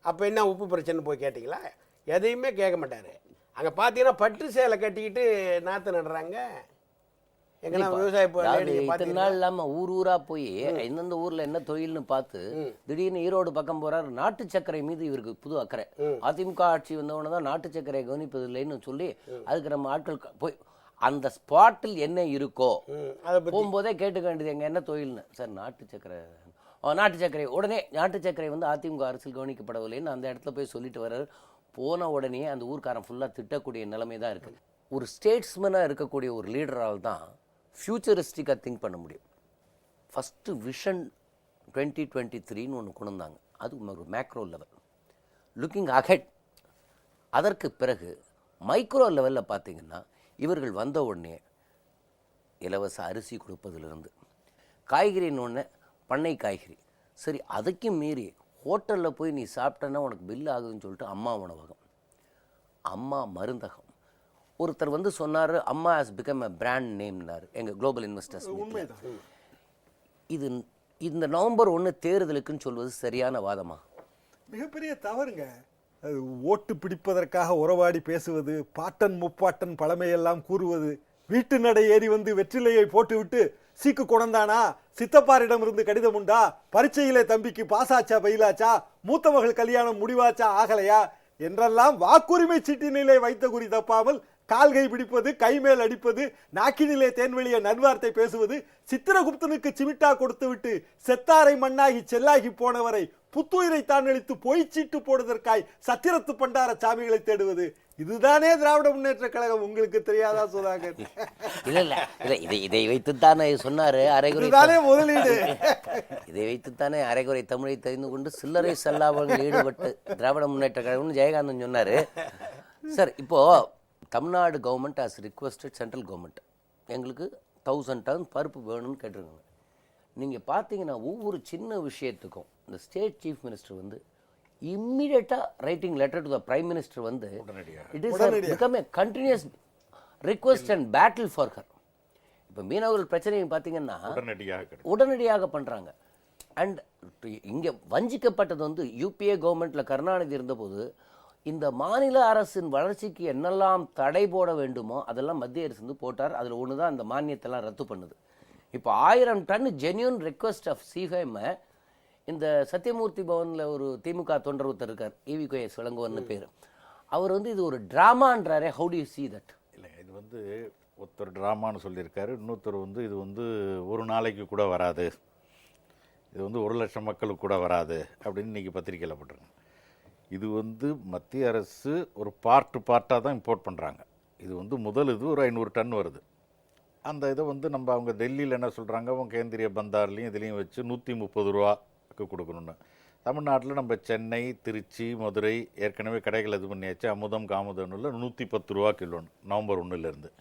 அப்போ என்ன உப்பு பிரச்சனை போய் கேட்டிங்களா? எதையுமே கேட்க மாட்டார். அங்கே பார்த்தீங்கன்னா பட்டு சேலை கட்டிக்கிட்டு நாற்று நடுறாங்க. எங்கன்னா விவசாய இத்தனை நாள் இல்லாமல் ஊராக போய் எந்தெந்த ஊரில் என்ன தொழில்னு பார்த்து திடீர்னு ஈரோடு பக்கம் போகிறாரு. நாட்டு சர்க்கரை மீது இவருக்கு புது அக்கறை. அதிமுக ஆட்சி வந்தவொடனே தான் நாட்டு சர்க்கரை கவனிப்பதில்லைன்னு சொல்லி அதுக்கு நம்ம ஆட்கள் போய் அந்த ஸ்பாட்டில் என்ன இருக்கோ போகும்போதே கேட்டுக்க வேண்டியது எங்கள் என்ன தொழில்னு. சார் நாட்டு சர்க்கரை உடனே நாட்டு சர்க்கரை வந்து அதிமுக அரசில் கவனிக்கப்படவில்லைன்னு அந்த இடத்துல போய் சொல்லிட்டு வர்றாரு. போன உடனே அந்த ஊர்க்காரன் ஃபுல்லாக திட்டக்கூடிய நிலைமை தான் இருக்குது. ஒரு ஸ்டேட்ஸ்மேனாக இருக்கக்கூடிய ஒரு லீடரால் தான் ஃபியூச்சரிஸ்டிக்காக திங்க் பண்ண முடியும். ஃபஸ்ட்டு விஷன் 2023ன்னு ஒன்று கொண்டு வந்தாங்க. அது ஒரு மேக்ரோ லெவல், லுக்கிங் அஹெட். அதற்கு பிறகு மைக்ரோ லெவலில் பார்த்தீங்கன்னா இவர்கள் வந்த உடனே இலவச அரிசி கொடுப்பதிலிருந்து காய்கறின்னு ஒன்று பண்ணை காய்கறி, சரி அதுக்கும் மீறி ஹோட்டலில் போய் நீ சாப்பிட்டன்னா உனக்கு பில் ஆகுதுன்னு சொல்லிட்டு அம்மா உணவகம், அம்மா மருந்தகம். ஒருத்தர் வந்து சொன்னார் அம்மா ஹஸ் பிகம் எ பிராண்ட் நேம்னார் எங்கள் குளோபல் இன்வெஸ்டர்ஸ். இது இந்த நவம்பர் 1 தேர்தலுக்குன்னு சொல்வது சரியான வாதமா? மிகப்பெரிய தவறுங்க. அது ஓட்டு பிடிப்பதற்காக உறவாடி பேசுவது, பாட்டன் முப்பாட்டன் பழமையெல்லாம் கூறுவது, வீட்டு நடை ஏறி வந்து வெற்றிலையை போட்டுவிட்டு சீக்கு குணந்தானா, சித்தப்பாரிடம் இருந்து கடிதம் உண்டா, பரீட்சையிலே தம்பிக்கு பாசாச்சா பயிலாச்சா, மூத்த மகள் கல்யாணம் முடிவாச்சா ஆகலையா என்றெல்லாம் வாக்குரிமை சீட்டினிலே வைத்த குறி தப்பாமல் கால்கை பிடிப்பது, கைமேல் அடிப்பது, நாக்கினிலே தேன்வெளிய நன்வார்த்தை பேசுவது, சித்திரகுப்தனுக்கு சிமிட்டா கொடுத்து விட்டு செத்தாரை மண்ணாகி செல்லாகி போனவரை புத்துயிரை தான் அளித்து பொய்ச்சீட்டு போடுவதற்காய் சத்திரத்து பண்டார சாமிகளை தேடுவது, இதுதானே திராவிட முன்னேற்ற கழகம். உங்களுக்கு தெரியாதா சுதாகர்? இதை வைத்துத்தானே சொன்னாரு அரைகுறை முதலீடு. இதை வைத்துத்தானே அரைகுறை தமிழை தெரிந்து கொண்டு சில்லறை செல்லாமல் ஈடுபட்டு திராவிட முன்னேற்ற கழகம்னு ஜெயகாந்தன் சொன்னாரு. சார், இப்போ Tamil Nadu government has requested central government எங்களுக்கு 1000 டன் பருப்பு வேணும்னு கேட்டிருக்காங்க. நீங்கள் பார்த்தீங்கன்னா ஒவ்வொரு சின்ன விஷயத்துக்கும் இந்த ஸ்டேட் சீஃப் மினிஸ்டர் வந்து இம்மிடியட்டாக writing letter to the prime minister வந்து it is become a continuous request and battle for her. இப்போ மீனவர்கள் பிரச்சனையை பார்த்தீங்கன்னா உடனடியாக பண்ணுறாங்க. அண்ட் இங்கே வஞ்சிக்கப்பட்டது வந்து யூபிஏ கவர்மெண்ட்டில் கருணாநிதி இருந்தபோது இந்த மாநில அரசின் வளர்ச்சிக்கு என்னெல்லாம் தடை போட வேண்டுமோ அதெல்லாம் மத்திய அரசு வந்து போட்டார். அதில் ஒன்று தான் இந்த மானியத்தெல்லாம் ரத்து பண்ணுது. இப்போ 1000 டன் ஜென்யூன் ரெக்வஸ்ட் ஆஃப் சிஃபேம் இந்த சத்தியமூர்த்தி பவனில் ஒரு திமுக தொண்டர் ஒருத்தர் இருக்கார், EVKS விளங்குவர்னு பேர். அவர் வந்து இது ஒரு ட்ராமான்றாரே. How do you see that? இல்லை, இது வந்து ஒருத்தர் ட்ராமான்னு சொல்லியிருக்காரு, இன்னொருத்தர் வந்து இது வந்து ஒரு நாளைக்கு கூட வராது, இது வந்து 1 லட்சம் மக்களுக்கு கூட வராது அப்படின்னு இன்றைக்கி பத்திரிக்கையில் போட்டிருக்காங்க. இது வந்து மத்திய அரசு ஒரு பார்ட்டாக தான் இம்போர்ட் பண்ணுறாங்க. இது வந்து முதல் இது ஒரு 500 டன் வருது. அந்த இதை வந்து நம்ம அவங்க டெல்லியில் என்ன சொல்கிறாங்க, அவங்க கேந்திரிய பந்தார்லையும் இதுலேயும் வச்சு 130 ரூபாய்க்கு கொடுக்கணுன்னு. தமிழ்நாட்டில் நம்ம சென்னை, திருச்சி, மதுரை ஏற்கனவே கடைகள் இது பண்ணியாச்சு. அமுதம் காமுதம்ல 110 ரூபா கிலோன்னு நவம்பர் 1லேருந்து.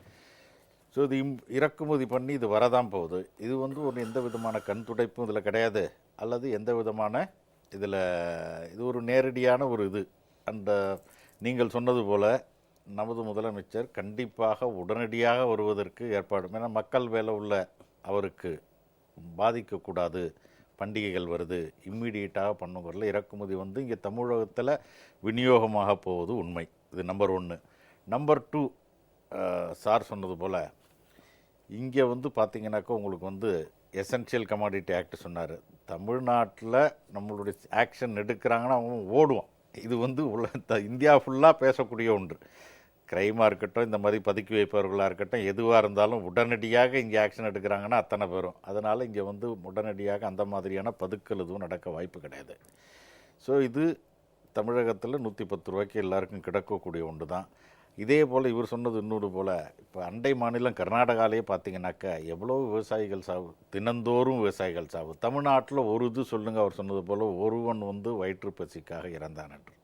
ஸோ இது இறக்குமதி பண்ணி இது வரதான் போகுது. இது வந்து ஒரு எந்த விதமான கண் துடைப்பும் இதில் கிடையாது, அல்லது எந்த விதமான இதில் இது ஒரு நேரடியான ஒரு இது. அந்த நீங்கள் சொன்னது போல் நமது முதலமைச்சர் கண்டிப்பாக உடனடியாக வருவதற்கு ஏற்பாடு. ஏன்னா மக்கள் வேலை உள்ள அவருக்கு பாதிக்கக்கூடாது, பண்டிகைகள் வருது, இம்மீடியட்டாக பண்ணுங்கிறதுல இறக்குமதி வந்து இங்கே தமிழகத்தில் விநியோகமாக போவது உண்மை. இது நம்பர் 1. நம்பர் 2, சார் சொன்னது போல் இங்கே வந்து பார்த்தீங்கன்னாக்கா உங்களுக்கு வந்து எசென்ஷியல் கமாடிட்டி ஆக்ட் சொன்னார். தமிழ்நாட்டில் நம்மளுடைய ஆக்ஷன் எடுக்கிறாங்கன்னா அவங்க ஓடுவோம். இது வந்து இந்தியா ஃபுல்லாக பேசக்கூடிய ஒன்று. கிரைமாக இருக்கட்டும், இந்த மாதிரி பதுக்கி வைப்பவர்களாக இருக்கட்டும், எதுவாக இருந்தாலும் உடனடியாக இங்கே ஆக்ஷன் எடுக்கிறாங்கன்னா அத்தனை பேரும். அதனால் இங்கே வந்து உடனடியாக அந்த மாதிரியான பதுக்கல் எதுவும் நடக்க வாய்ப்பு கிடையாது. ஸோ இது தமிழகத்தில் 110 ரூபாய்க்கு எல்லாருக்கும் கிடைக்கக்கூடிய ஒன்று தான். இதே போல் இவர் சொன்னது இன்னொரு போல் இப்போ அண்டை மாநிலம் கர்நாடகாலே பார்த்தீங்கன்னாக்கா எவ்வளோ விவசாயிகள் சாவு, தினந்தோறும் விவசாயிகள் சாவு. தமிழ்நாட்டில் ஒரு இது சொல்லுங்கள், அவர் சொன்னது போல் ஒருவன் வந்து வயிற்று பசிக்காக இறந்தான் என்று.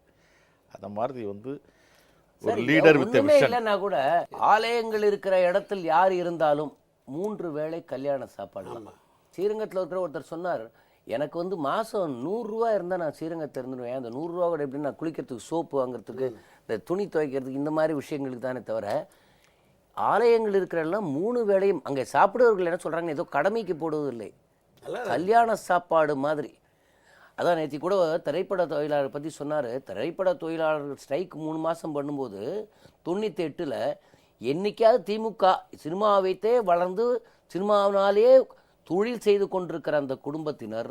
அந்த மாதிரி வந்து ஒரு லீடர் வித் விஷன். இல்லைன்னா கூட ஆலயங்கள் இருக்கிற இடத்தில் யார் இருந்தாலும் 3 வேளை கல்யாண சாப்பாடு. ஸ்ரீரங்கத்தில் இருக்கிற ஒருத்தர் சொன்னார், எனக்கு வந்து மாதம் 100 ரூபா இருந்தால் நான் ஸ்ரீரங்கத்தை இருந்துடுவேன். அந்த 100 ரூபா கூட எப்படின்னு நான் குளிக்கிறதுக்கு, சோப்பு வாங்குறதுக்கு, இந்த துணி துவைக்கிறதுக்கு, இந்த மாதிரி விஷயங்களுக்கு தானே தவிர ஆலயங்கள் இருக்கிறெல்லாம் 3 வேளையும் அங்கே சாப்பிடுவர்கள் என்ன சொல்கிறாங்க, ஏதோ கடமைக்கு போடுவதில்லை, கல்யாண சாப்பாடு மாதிரி. அதான் நேற்று கூட திரைப்பட தொழிலாளர் பற்றி சொன்னார். திரைப்பட தொழிலாளர்கள் ஸ்ட்ரைக் 3 மாதம் பண்ணும்போது 98ல் என்னைக்காவது திமுக சினிமா வைத்தே வளர்ந்து சினிமாவினாலே தொழில் செய்து கொண்டிருக்கிற அந்த குடும்பத்தினர்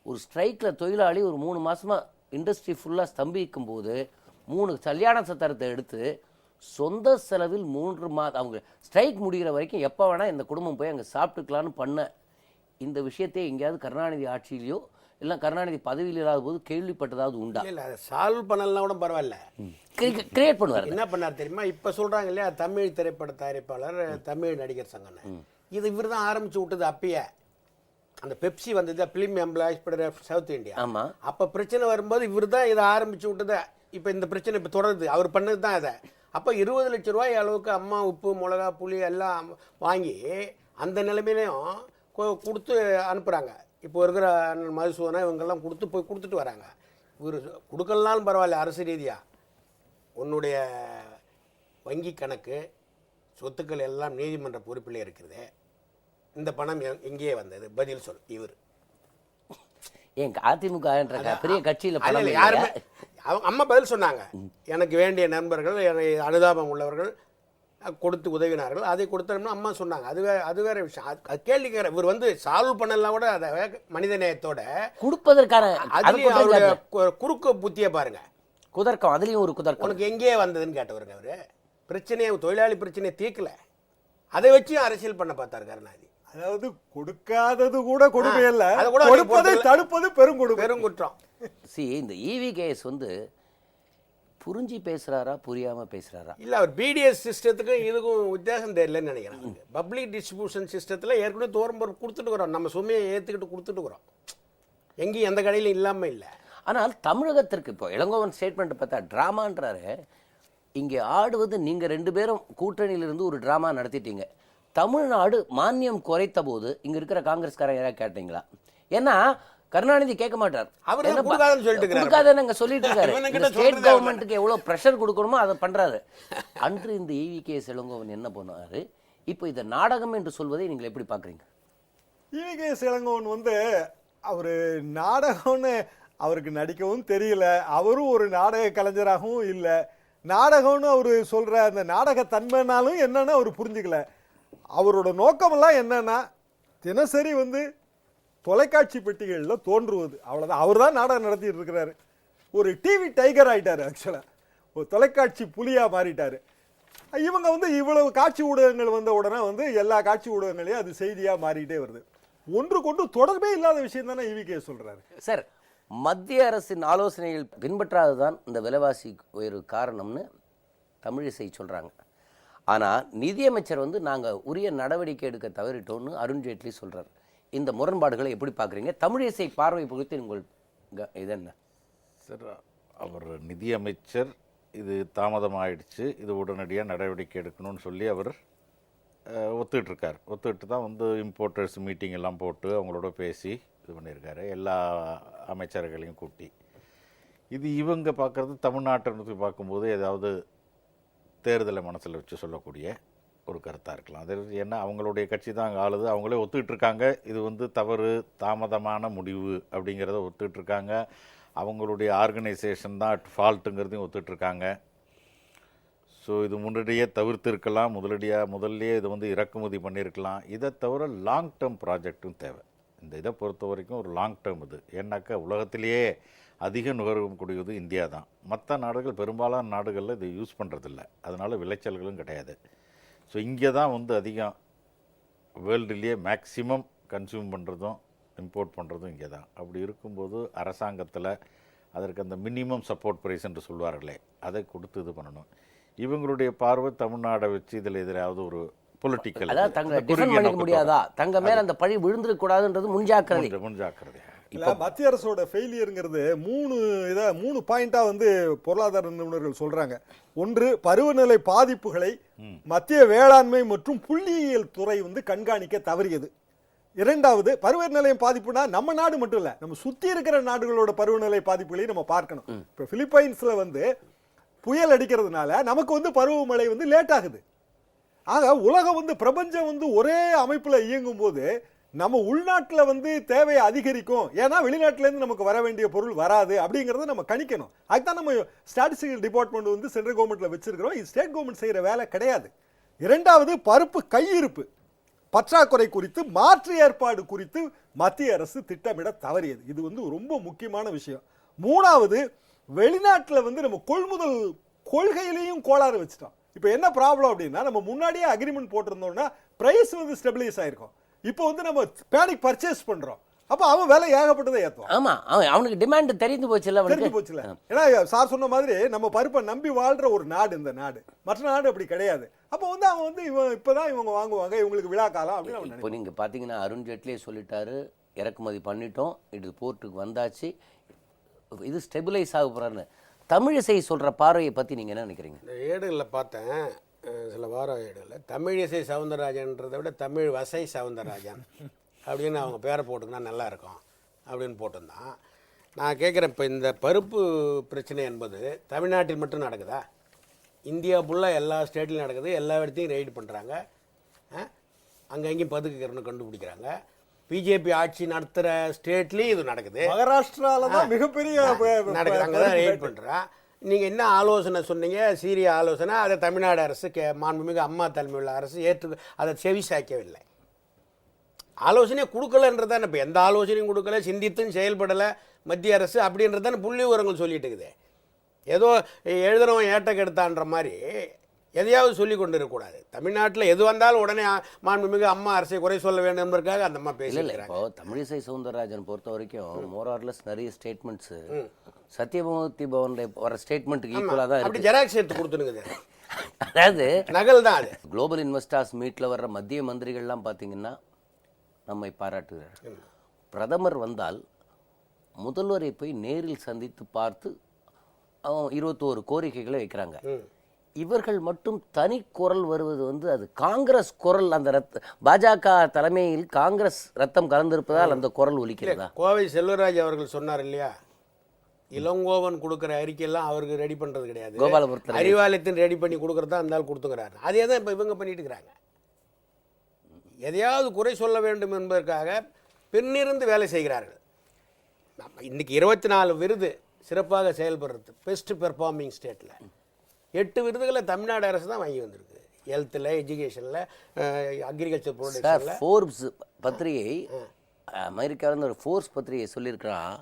ஒரு ஸ்ட்ரைக்கில் தொழிலாளி ஒரு 3 மாதமாக இண்டஸ்ட்ரி ஃபுல்லாக ஸ்தம்பிக்கும் போது 3 கல்யாண சத்திரத்தை எடுத்து சொந்த செலவில் 3 மாதம் அவங்க ஸ்ட்ரைக் முடிகிற வரைக்கும் எப்போ வேணால் இந்த குடும்பம் போய் அங்கே சாப்பிட்டுக்கலான்னு பண்ண இந்த விஷயத்தை எங்கேயாவது கருணாநிதி ஆட்சியிலையோ இல்லை கருணாநிதி பதவியில் இல்லாத போது கேள்விப்பட்டதாவது உண்டா? இல்லை, அதை சால்வ் பண்ணலாம் கூட பரவாயில்ல, கிரியேட் பண்ணுவார். என்ன பண்ணார் தெரியுமா? இப்போ சொல்கிறாங்க இல்லையா, தமிழ் திரைப்பட தயாரிப்பாளர் தமிழ் நடிகர் சங்கம்னு. இது இவர் தான் ஆரம்பித்து விட்டது. அப்பயே அந்த பெப்சி வந்தது, film employees of South India. ஆமாம், அப்போ பிரச்சனை வரும்போது இவர் தான் இதை ஆரம்பித்து விட்டது. இப்போ இந்த பிரச்சனை இப்போ தொடருது, அவர் பண்ணது தான் இதை. அப்போ 20 லட்ச ரூபாய் அளவுக்கு அம்மா உப்பு மிளகா புளி எல்லாம் வாங்கி அந்த நிலைமையிலையும் கொடுத்து அனுப்புகிறாங்க. இப்போ இருக்கிற மதுசூதனை இவங்கெல்லாம் போய் கொடுத்துட்டு வராங்க. இவர் கொடுக்கலனாலும் பரவாயில்ல, அரசு ரீதியாக உன்னுடைய வங்கி கணக்கு சொத்துக்கள் எல்லாம் நீதிமன்ற பொறுப்பில் இருக்கிறது, இந்த பணம் எங்கேயே வந்தது, பதில் சொல். இவர் ஏன் அதிமுக பெரிய கட்சியில் யாருமே அவங்க அம்மா பதில் சொன்னாங்க. எனக்கு வேண்டிய நண்பர்கள், எனக்கு அனுதாபம் உள்ளவர்கள் கொடுத்து உதவினார்கள். அதை கொடுத்தோம்னா அம்மா சொன்னாங்க. அது வேற விஷயம். அது கேள்வி கேட்குற இவர் வந்து சால்வ் பண்ணலாம் கூட அதை மனித நேயத்தோட கொடுப்பதற்கான அதுலேயும் அவருடைய குறுக்கு புத்தியை பாருங்க. குதர்க்கம், அதுலயும் ஒரு குதர்க்கம். உனக்கு எங்கேயே வந்ததுன்னு கேட்டவருங்க அவரு. பிரச்சனையை தொழிலாளி பிரச்சனையை தீர்க்கல, அதை வச்சு அரசியல் பண்ண பார்த்தாரு கருணாநிதி. அதாவது கொடுக்காதது கூட கொடுமை அல்ல, அதை கூட கொடுப்பதை தடுப்பது பெருங்குற்றம். இந்த EVKS வந்து புரிஞ்சு பேசுறாரா புரியாம பேசுறாரா? இல்ல, அவர் பிடிஎஸ் சிஸ்டத்துக்கும் இதுக்கும் வித்தியாசம் தெரியலன்னு நினைக்கிறேன். பப்ளிக் டிஸ்ட்ரிபியூஷன் சிஸ்டத்துல ஏற்கனவே தோரம் கொடுத்துட்டு வரோம், நம்ம சுமையை ஏத்துக்கிட்டு கொடுத்துட்டு வரோம், எங்கேயும் எந்த கடையிலும் இல்லாம இல்லை. ஆனால் தமிழகத்திற்கு இப்போ இளங்கோவன் ஸ்டேட்மெண்ட் பார்த்தா டிராமான்றாரு. இங்கே ஆடுவது நீங்க 2 பேரும் கூட்டணியிலிருந்து ஒரு டிராமா நடத்திட்டீங்க. தமிழ்நாடு மானியம் குறைத்த போது இங்க இருக்கிற காங்கிரஸ்காரங்க யாராவது கேட்டீங்களா? ஏன்னா கருணாநிதி கேட்க மாட்டார், கொடுக்காதன்னு சொல்லிட்டு இருக்காரு. ஸ்டேட் கவர்மெண்ட்டுக்கு எவ்வளவு ப்ரெஷர் கொடுக்கணுமோ அதை பண்றாரு. அன்று இந்த EVKS இளங்கோவன் என்ன பண்ணாரு? இப்போ இதை நாடகம் என்று சொல்வதை நீங்கள் எப்படி பாக்குறீங்க? EVKS இளங்கோவன் வந்து அவரு நாடகம்னு அவருக்கு நடிக்கவும் தெரியல, அவரும் ஒரு நாடக கலைஞராகவும் இல்லை. நாடகம்னு அவரு சொல்ற அந்த நாடக தன்மைனாலும் என்னன்னு அவர் புரிஞ்சுக்கல. அவரோட நோக்கமெல்லாம் என்னன்னா தினசரி வந்து தொலைக்காட்சி பெட்டிகளில் தோன்றுவது, அவ்வளோதான். அவர் தான் நாடகம் நடத்திட்டு இருக்கிறாரு. ஒரு டிவி டைகர் ஆயிட்டாரு, ஆக்சுவலாக ஒரு தொலைக்காட்சி புலியாக மாறிட்டாரு. இவங்க வந்து இவ்வளவு காட்சி ஊடகங்கள் வந்த உடனே வந்து எல்லா காட்சி ஊடகங்களையும் அது செய்தியாக மாறிக்கிட்டே வருது. ஒன்றுக்கொன்று தொடர்பே இல்லாத விஷயம் தானே EVKS சொல்றாரு. சார், மத்திய அரசின் ஆலோசனைகள் பின்பற்றாததான் இந்த விலைவாசி உயர்வு காரணம்னு தமிழிசை சொல்றாங்க. ஆனால் நிதியமைச்சர் வந்து நாங்கள் உரிய நடவடிக்கை எடுக்க தவறிட்டோம்னு அருண்ஜேட்லி சொல்றாரு. இந்த முரண்பாடுகளை எப்படி பார்க்குறீங்க? தமிழிசை பார்வை குறித்து உங்கள் இது என்ன சார்? அவர் நிதியமைச்சர் இது தாமதமாயிடுச்சு, இது உடனடியாக நடவடிக்கை எடுக்கணும்னு சொல்லி அவர் ஒத்துக்கிட்டு தான் வந்து இம்போர்ட்டர்ஸ் மீட்டிங் எல்லாம் போட்டு அவங்களோட பேசி இது பண்ணியிருக்காரு, எல்லா அமைச்சர்களையும் கூட்டி. இது இவங்க பார்க்குறது தமிழ்நாட்டை பார்க்கும்போது ஏதாவது தேர்தலை மனசில் வச்சு சொல்லக்கூடிய ஒரு கருத்தாக இருக்கலாம். அது ஏன்னா அவங்களுடைய கட்சி தான் அங்கே ஆளுது, அவங்களே ஒத்துக்கிட்டு இருக்காங்க இது வந்து தவறு, தாமதமான முடிவு அப்படிங்கிறத ஒத்துக்கிட்டு இருக்காங்க. அவங்களுடைய ஆர்கனைசேஷன் தான் அட் ஃபால்ட்டுங்கிறதையும் ஒத்துக்கிட்டு இருக்காங்க. ஸோ இது முன்னாடியே தவிர்த்து இருக்கலாம், முதல்லையே இது வந்து இறக்குமதி பண்ணியிருக்கலாம். இதை தவிர லாங் டேர்ம் ப்ராஜெக்டும் தேவை. இந்த இதை பொறுத்த வரைக்கும் ஒரு லாங் டேர்ம் இது. ஏன்னாக்கா உலகத்திலேயே அதிக நுகரக்கூடியது இந்தியா தான். மற்ற நாடுகள், பெரும்பாலான நாடுகளில் இதை யூஸ் பண்ணுறதில்ல, அதனால் விளைச்சல்களும் கிடையாது. ஸோ இங்கே தான் வந்து அதிகம் வேர்ல்டுலேயே மேக்ஸிமம் கன்சியூம் பண்ணுறதும் இம்போர்ட் பண்ணுறதும் இங்கே தான். அப்படி இருக்கும்போது அரசாங்கத்தில் அதற்கு அந்த மினிமம் சப்போர்ட் ப்ரைஸ் என்று சொல்வார்களே, அதை கொடுத்து இது பண்ணணும். இவங்களுடைய பார்வை தமிழ்நாடை வச்சு இதில் எதிராவது ஒரு பொலிட்டிக்கல், அதாவது தங்களை டிஃபெண்ட் பண்ணிக்க முடியாதா, தங்க மேல அந்த பழி விழுந்துடக்கூடாதுன்றது முன்ஜாக்கிரதை. இல்லை, மத்திய அரசோட ஃபெயிலியருங்கிறது மூணு பாயிண்டா வந்து பொருளாதார நிபுணர்கள் சொல்றாங்க. ஒன்று, பருவநிலை பாதிப்புகளை மத்திய வேளாண்மை மற்றும் புள்ளியியல் துறை வந்து கண்காணிக்க தவறியது. இரண்டாவது, பருவநிலை பாதிப்புனா நம்ம நாடு மட்டும் இல்ல, நம்ம சுத்தி இருக்கிற நாடுகளோட பருவநிலை பாதிப்புகளையும் நம்ம பார்க்கணும். இப்போ பிலிப்பைன்ஸ்ல வந்து புயல் அடிக்கிறதுனால நமக்கு வந்து பருவமழை வந்து லேட் ஆகுது. ஆக உலகம் வந்து பிரபஞ்சம் வந்து ஒரே அமைப்புல இயங்கும் போது நம்ம உள்நாட்டில் வந்து தேவையை அதிகரிக்கும், ஏன்னா வெளிநாட்டிலேருந்து நமக்கு வர வேண்டிய பொருள் வராது அப்படிங்கிறத நம்ம கணிக்கணும். அதுதான் நம்ம ஸ்டாட்டிஸ்டிக்கல் டிபார்ட்மெண்ட் வந்து சென்ட்ரல் கவர்மெண்ட்ல வச்சிருக்கிறோம். இது ஸ்டேட் கவர்மெண்ட் செய்யற வேலை கிடையாது. இரண்டாவது, பருப்பு கையிருப்பு பற்றாக்குறை குறித்து மாற்று ஏற்பாடு குறித்து மத்திய அரசு திட்டமிட தவறியது. இது வந்து ரொம்ப முக்கியமான விஷயம். மூணாவது, வெளிநாட்டில் வந்து நம்ம கொள்முதல் கொள்கையிலையும் கோளாறு வச்சுட்டோம். இப்போ என்ன ப்ராப்ளம் அப்படின்னா, நம்ம முன்னாடியே அக்ரிமெண்ட் போட்டிருந்தோம்னா பிரைஸ் வந்து ஸ்டெபிலைஸ் ஆயிருக்கும். இப்போ வந்து நம்ம பேனிக் பர்ச்சேஸ் பண்றோம், அப்போ அவன் விலை ஏகப்பட்டதை ஏற்றுவான். ஆமா, அவனுக்கு டிமாண்ட் தெரிஞ்சு போச்சுல்ல. ஏன்னா சார் சொன்ன மாதிரி நம்ம பருப்பை நம்பி வாழ்ற ஒரு நாடு இந்த நாடு, மற்ற நாடு அப்படி கிடையாது. அப்போ வந்து அவன் வந்து இப்பதான் இவங்க வாங்குவாங்க, இவங்களுக்கு விழா காலம் அப்படின்னு. இப்போ நீங்க பாத்தீங்கன்னா அருண்ஜேட்லியே சொல்லிட்டாரு, இறக்குமதி பண்ணிட்டோம், இது போர்ட்டுக்கு வந்தாச்சு, இது ஸ்டெபிலைஸ் ஆக போறான்னு. தமிழிசை சொல்ற பார்வையை பத்தி நீங்க என்ன நினைக்கிறீங்க? இந்த ஏடுகளில் பார்த்தேன், சில வார ஏடுகளில் தமிழிசை சவுந்தரராஜன்றதை விட தமிழ் வசை சவுந்தரராஜன் அப்படின்னு அவங்க பேரை போட்டுக்கினா நல்லா இருக்கும் அப்படின்னு போட்டிருந்தான். நான் கேட்குறேன், இப்போ இந்த பருப்பு பிரச்சனை என்பது தமிழ்நாட்டில் மட்டும் நடக்குதா? இந்தியா ஃபுல்லாக எல்லா ஸ்டேட்லையும் நடக்குது, எல்லா இடத்தையும் ரைடு பண்ணுறாங்க, அங்கங்கேயும் பதுக்குறன்னு கண்டுபிடிக்கிறாங்க. பிஜேபி ஆட்சி நடத்துகிற ஸ்டேட்லேயும் இது நடக்குது. மகாராஷ்டிராவில் தான் மிகப்பெரிய நடக்குது, அங்கே தான் ரைட் பண்ணுறான். நீங்கள் என்ன ஆலோசனை சொன்னீங்க, சீரிய ஆலோசனை, அதை தமிழ்நாடு அரசு மாண்புமிகு அம்மா தலைமையுள்ள அரசு அதை செவி சாய்க்கவில்லை. ஆலோசனையை கொடுக்கலன்றதானே, இப்போ எந்த ஆலோசனையும் கொடுக்கல, சிந்தித்தும் செயல்படலை மத்திய அரசு அப்படின்றதானே புள்ளி விவரங்கள் சொல்லிட்டு இருக்குது. ஏதோ எழுதுறவன் ஏட்ட கெடுத்தான்ற மாதிரி எதையாவது சொல்லி கொண்டு இருக்கக்கூடாது. தமிழ்நாட்டில் எது வந்தாலும் உடனே மாண்புமிகு அம்மா அரசை குறை சொல்ல வேண்டும் என்பதற்காக அந்த அம்மா பேசல. இப்போ தமிழிசை சவுந்தரராஜன் பொறுத்த வரைக்கும் மோரார்லெஸ் நிறைய ஸ்டேட்மெண்ட்ஸ் சத்யமூர்த்தி பவன் வர ஸ்டேட்மெண்ட்டுக்கு ஈக்குவலாக தான் அப்படி ஜெராக்ஸ் எடுத்து கொடுத்துனுக்குது. அதாவது நகல் தான் அது. குளோபல் இன்வெஸ்டர்ஸ் மீட்டில் வர்ற மத்திய மந்திரிகள்லாம் பார்த்தீங்கன்னா நம்மை பாராட்டுகிறார். பிரதமர் வந்தால் முதல்வரை போய் நேரில் சந்தித்து பார்த்து 21 கோரிக்கைகளை வைக்கிறாங்க. இவர்கள் மட்டும் தனி குரல் வருவது அது காங்கிரஸ் குரல். அந்த பாஜக தலைமையில் காங்கிரஸ் ரத்தம் கலந்திருப்பதால் அந்த குரல் ஒலிக்கிறதா? கோவை செல்வராஜ் அவர்கள் சொன்னார் இல்லையா, இளங்கோவன் கொடுக்குற அறிக்கையெல்லாம் அவருக்கு ரெடி பண்ணுறது கிடையாது, கோபாலபுரத்தில் அறிவாலயத்தின் ரெடி பண்ணி கொடுக்குறதா இருந்தாலும் கொடுத்துக்கிறாரு. அதே தான் இப்போ இவங்க பண்ணிட்டு இருக்கிறாங்க. எதையாவது குறை சொல்ல வேண்டும் என்பதற்காக பின்னிருந்து வேலை செய்கிறார்கள். நம்ம இன்றைக்கி 24 விருது சிறப்பாக செயல்படுறது பெஸ்ட் பெர்ஃபார்மிங் ஸ்டேட்டில் 8 விருதுகளை தமிழ்நாடு அரசு தான் வாங்கி வந்திருக்கு. ஹெல்த்தில், எஜுகேஷனில், அக்ரிகல்ச்சர் ப்ரொடக்ஷனில். ஃபோர்ப்ஸ் பத்திரிகை, அமெரிக்காவிலேருந்து ஒரு ஃபோர்ப்ஸ் பத்திரிகை சொல்லியிருக்கிறான்,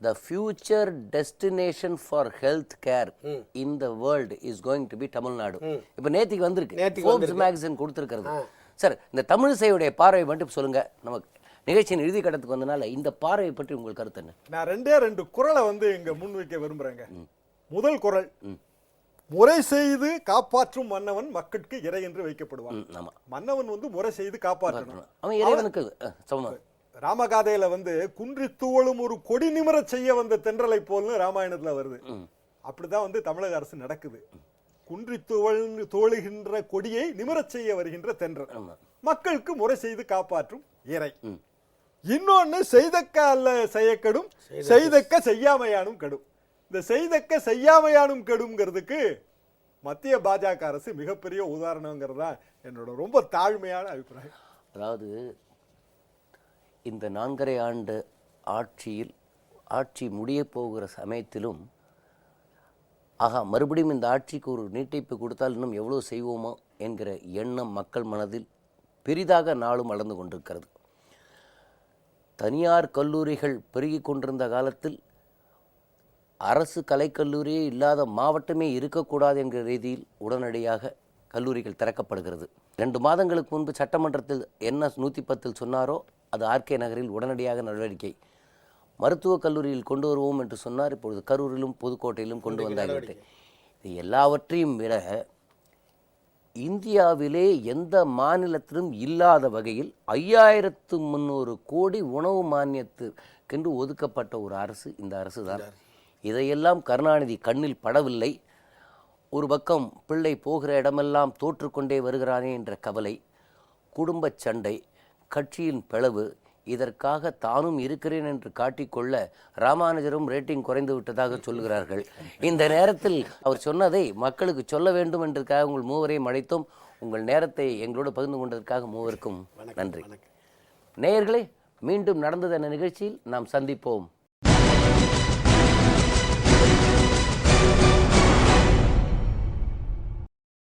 the future destination for health care in the world is going to be Tamil Nadu. இப்போ நேத்திக்கு வந்திருக்கு, ஃபோர்ப்ஸ் மேகசின் கொடுத்துருக்கிறது. சார், இந்த தமிழிசையுடைய பார்வை மட்டும் சொல்லுங்க. நமக்கு நிகழ்ச்சியின் இறுதி கட்டத்துக்கு வந்தனால இந்த பார்வையை பற்றி உங்கள் கருத்து என்ன? நான் 2 குறளை இங்க முன்வைக்க விரும்புறேங்க. முதல் குறள், முறை செய்து காப்பாற்றும் மன்னவன் மக்களுக்கு இறை என்று வைக்கப்படுவான். மன்னவன் முறை செய்து காப்பாற்றணும், அவன் இறைவனுக்கு சமம். ராமகாதையில குன்றி தூவலும் ஒரு கொடி நிமிர செய்ய வந்த தென்றலை போல்னு ராமாயணத்துல வருது. அப்படிதான் தமிழக அரசு நடக்குது. குன்றி தோழுகின்ற கொடியை நிமிரச் செய்ய வருகின்ற தென்றல், மக்களுக்கு முறை செய்து காப்பாற்றும் இறை. இன்னொன்னு, செய்தக்க அல்ல செய்யக்கடும், செய்தக்க செய்யாமையானும் கடும். இந்த செய்தக்க செய்யாமையானும் கெடுங்கிறதுக்கு மத்திய பாஜக அரசு மிகப்பெரிய உதாரணங்கிறதா என்னோட ரொம்ப தாழ்மையான அபிப்பிராயம். அதாவது இந்த 4.5 ஆண்டு ஆட்சி முடிய போகிற சமயத்திலும் மறுபடியும் இந்த ஆட்சிக்கு ஒரு நீட்டிப்பு கொடுத்தால் இன்னும் எவ்வளோ செய்வோமோ என்கிற எண்ணம் மக்கள் மனதில் பெரிதாக நாளும் வளர்ந்து கொண்டிருக்கிறது. தனியார் கல்லூரிகள் பெருகி கொண்டிருந்த காலத்தில் அரசு கலைக்கல்லூரியே இல்லாத மாவட்டமே இருக்கக்கூடாது என்கிற ரீதியில் உடனடியாக கல்லூரிகள் திறக்கப்படுகிறது. 2 மாதங்களுக்கு முன்பு சட்டமன்றத்தில் என்ன 110 சொன்னாரோ அது ஆர்கே நகரில் உடனடியாக நடவடிக்கை. மருத்துவக் கல்லூரியில் கொண்டு வருவோம் என்று சொன்னார். இப்பொழுது கரூரிலும் புதுக்கோட்டையிலும் கொண்டு வந்தாகிவிட்டு, இது எல்லாவற்றையும் விட இந்தியாவிலே எந்த மாநிலத்திலும் இல்லாத வகையில் 5300 கோடி உணவு மானியத்துக்கென்று ஒதுக்கப்பட்ட ஒரு அரசு இந்த அரசு தான். இதையெல்லாம் கருணாநிதி கண்ணில் படவில்லை. ஒரு பக்கம் பிள்ளை போகிற இடமெல்லாம் தோற்றுக்கொண்டே வருகிறானே என்ற கவலை, குடும்ப சண்டை, கட்சியின் பிளவு, இதற்காக தானும் இருக்கிறேன் என்று காட்டிக்கொள்ள ராமானுஜரும் ரேட்டிங் குறைந்து விட்டதாக சொல்கிறார்கள். இந்த நேரத்தில் அவர் சொன்னதை மக்களுக்கு சொல்ல வேண்டும் என்றதுக்காக உங்கள் மூவரையும் அழைத்தோம். உங்கள் நேரத்தை எங்களோடு பகிர்ந்து கொண்டதற்காக மூவருக்கும் நன்றி. நேயர்களே, மீண்டும் நடந்தது என்ற நிகழ்ச்சியில் நாம் சந்திப்போம்.